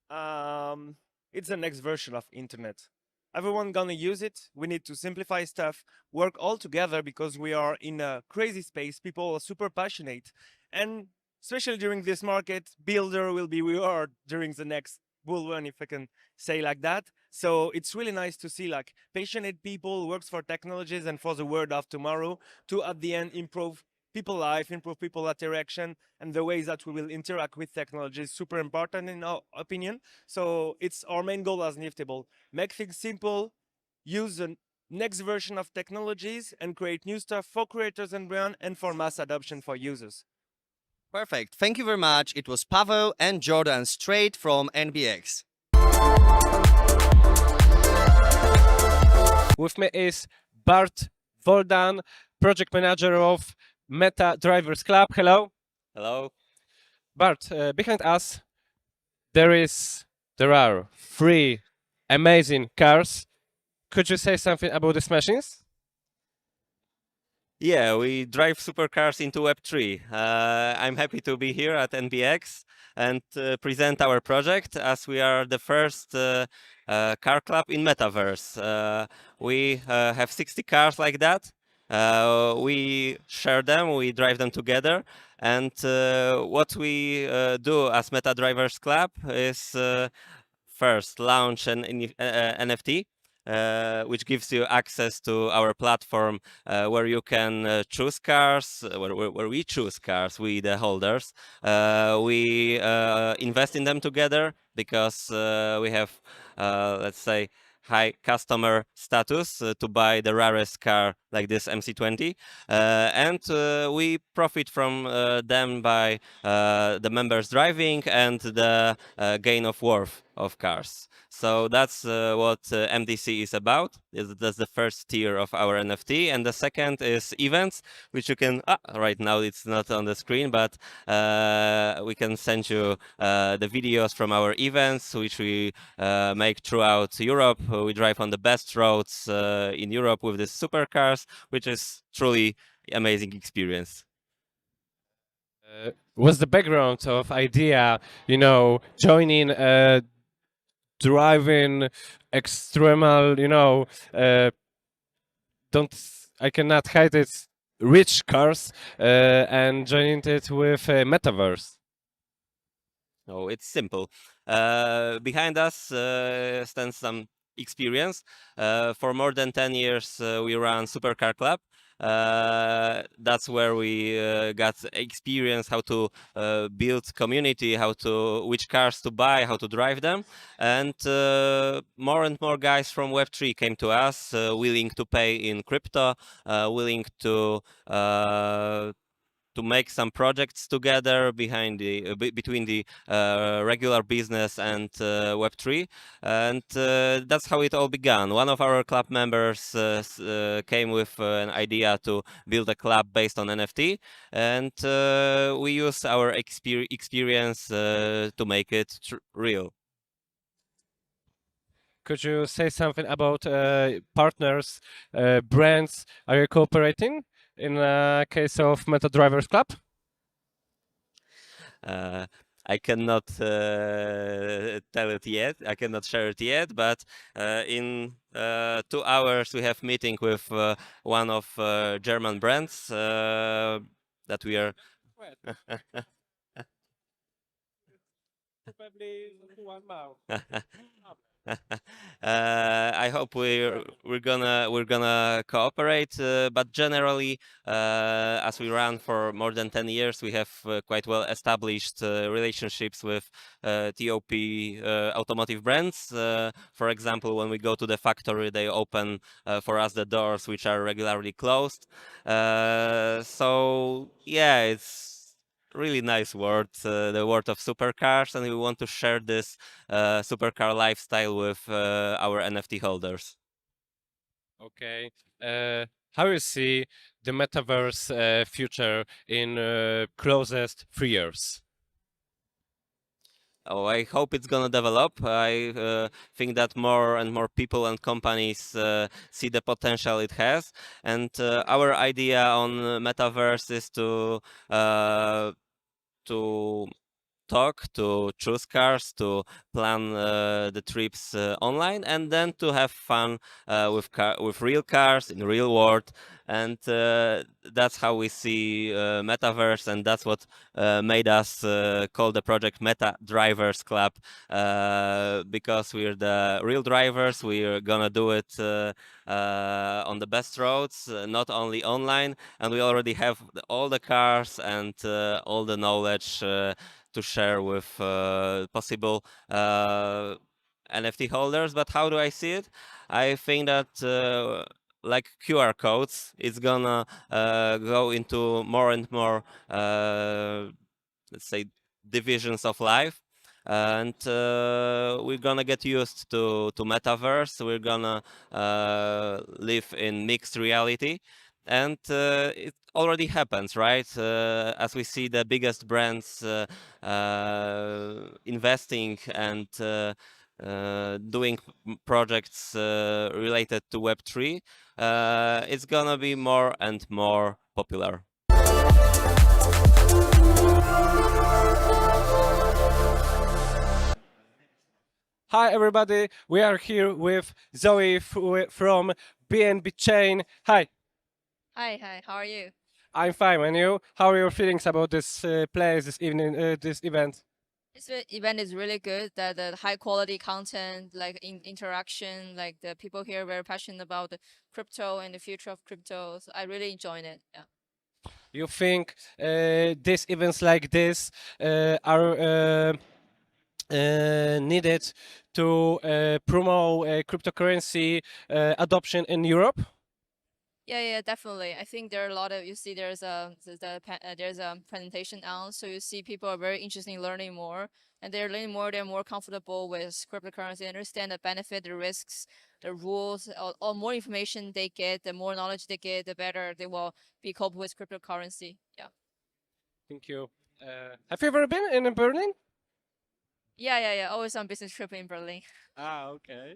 them? It's the next version of internet. Everyone gonna use it. We need to simplify stuff, work all together because we are in a crazy space. People are super passionate. And especially during this market, builder will be reward during the next bull run, if I can say like that. So it's really nice to see like passionate people works for technologies and for the world of tomorrow to at the end improve people life, improve people interaction, and the ways that we will interact with technology is super important in our opinion. So it's our main goal as Niftable. Make things simple, use the next version of technologies and create new stuff for creators and brand and for mass adoption for users. Perfect. Thank you very much. It was Paweł and Jordan straight from NBX. With me is Bart Voldan, project manager of Meta Drivers Club. Hello. Hello. Bart, behind us there are 3 amazing cars. Could you say something about these machines? Yeah, we drive supercars into Web3. I'm happy to be here at NBX and present our project as we are the first car club in Metaverse. We have 60 cars like that. We share them, we drive them together. And what we do as Meta Drivers Club is first launch an NFT. Which gives you access to our platform where you can choose cars, where we choose cars, we the holders. We invest in them together because we have, let's say, high customer status to buy the rarest car like this MC20. And we profit from them by the members driving and the gain of worth of cars. So that's what MDC is about. That's the first tier of our NFT. And the second is events, which you can, right now it's not on the screen, but we can send you the videos from our events, which we make throughout Europe. We drive on the best roads in Europe with these supercars, which is truly amazing experience. What's the background of idea, joining driving extremal, I cannot hide it, rich cars and joining it with Metaverse? Oh, it's simple. Behind us stands some experience. For more than 10 years, we ran Supercar Club. That's where we got experience how to build community, which cars to buy, how to drive them, and more and more guys from Web3 came to us, willing to pay in crypto, willing to make some projects together between the regular business and Web3, and that's how it all began. One of our club members came with an idea to build a club based on NFT, and we used our experience to make it real. Could you say something about partners, brands? Are you cooperating in case of Meta Drivers Club? I cannot tell it yet. I cannot share it yet. But in 2 hours, we have meeting with one of German brands that we are. Probably 1 month. I hope we're gonna cooperate, but generally, as we run for more than 10 years, we have quite well established relationships with TOP automotive brands. For example, when we go to the factory, they open for us the doors which are regularly closed. So yeah, it's really nice word, the word of supercars, and we want to share this supercar lifestyle with our NFT holders. Okay. How you see the metaverse future in closest 3 years? Oh, I hope it's gonna develop. I think that more and more people and companies see the potential it has, and our idea on metaverse is to talk, to choose cars, to plan the trips online, and then to have fun with real cars in real world. And that's how we see metaverse, and that's what made us call the project Meta Drivers Club, because we're the real drivers. We're gonna do it on the best roads, not only online, and we already have all the cars and all the knowledge to share with possible NFT holders. But how do I see it? I think that like QR codes, it's gonna go into more and more, let's say, divisions of life. And we're gonna get used to metaverse. We're gonna live in mixed reality, and it already happens, right? As we see the biggest brands investing and doing projects related to Web3, it's gonna be more and more popular. Hi everybody, we are here with Zoe from BNB Chain. Hi. Hi, how are you? I'm fine, and you? How are your feelings about this place, this evening, this event? This event is really good. The high quality content, like interaction, like the people here are very passionate about the crypto and the future of crypto. So I really enjoyed it. Yeah. You think these events like this are needed to promote cryptocurrency adoption in Europe? Yeah, definitely. I think there are a lot of there's a presentation on, so you see people are very interested in learning more, and they're learning more. They're more comfortable with cryptocurrency, understand the benefit, the risks, the rules. All more information they get, the more knowledge they get, the better they will be cope with cryptocurrency. Yeah. Thank you. Have you ever been in Berlin? Yeah. Always on business trip in Berlin. Ah, okay.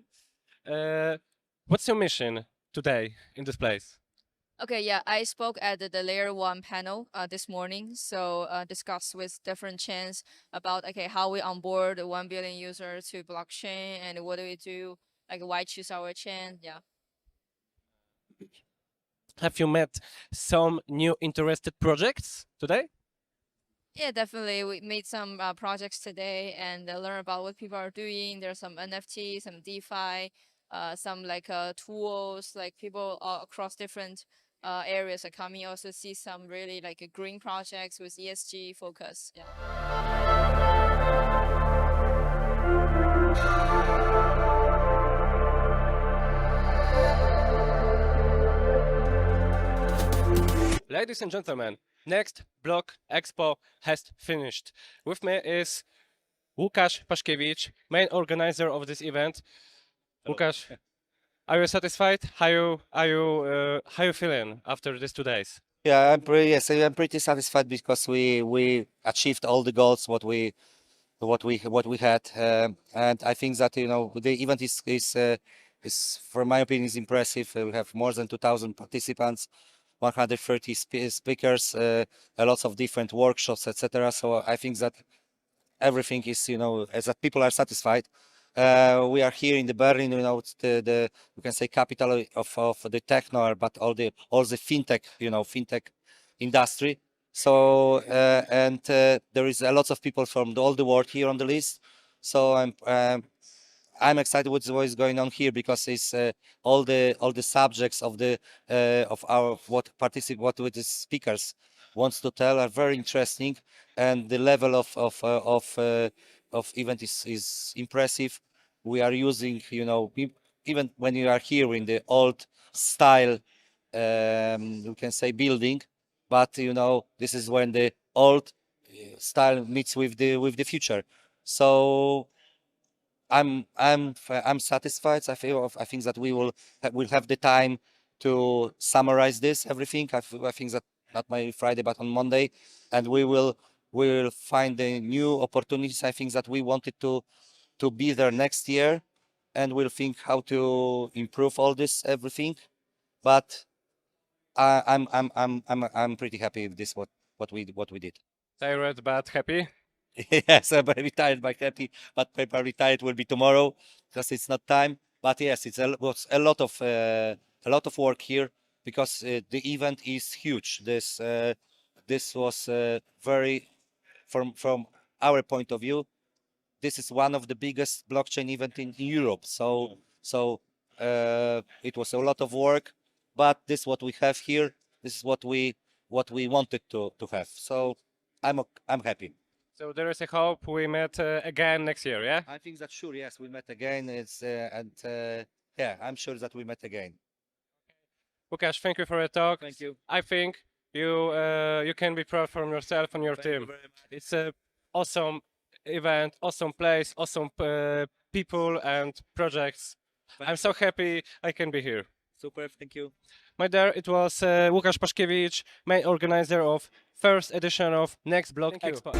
What's your mission today in this place? Okay, yeah, I spoke at the layer 1 panel this morning. So discuss with different chains about how we onboard 1 billion users to blockchain and what do we do, like why choose our chain. Yeah. Have you met some new interested projects today? Yeah, definitely. We made some projects today and learn about what people are doing. There's some NFT, some DeFi, some like tools, like people across different areas are coming. Also see some really like green projects with ESG focus. Yeah. Ladies and gentlemen, Next Block Expo has finished. With me is Łukasz Paszkiewicz, main organizer of this event. Łukasz, are you satisfied? How you feeling after these 2 days? Yeah, I'm pretty satisfied because we achieved all the goals what we had, and I think that the event is from my opinion is impressive. We have more than 2,000 participants, 130 speakers, a lot of different workshops, etc. So I think that everything is as that people are satisfied. We are here in the Berlin, it's the we can say capital of the techno, but all the fintech, fintech industry. So there is a lot of people from all the world here on the list. So I'm excited with what is going on here because it's all the subjects of the what the speakers wants to tell are very interesting, and the level of event is impressive. We are using even when you are here in the old style, we can say building, but this is when the old style meets with the future. So I'm satisfied. I think that we'll have the time to summarize this everything. I think that not my Friday but on Monday, and we will find the new opportunities. I think that we wanted to be there next year, and we'll think how to improve all this everything. But I'm pretty happy with this what we did. Tired but happy. Yes, I'm very tired but happy, but probably tired will be tomorrow because it's not time. But yes, was a lot of work here because the event is huge. This was very from our point of view. This is one of the biggest blockchain event in Europe. So it was a lot of work, but this is what we have here. This is what we wanted to have. So I'm happy. So there is a hope we met again next year, yeah? I think that sure, yes, we met again. Yeah, I'm sure that we met again. Łukasz, thank you for the talk. Thank you. I think you can be proud from yourself and your team. It's a awesome event, awesome place, awesome people and projects. I'm so happy I can be here. Super, thank you. My dear, it was Łukasz Paszkiewicz, main organizer of first edition of Next Block Expo.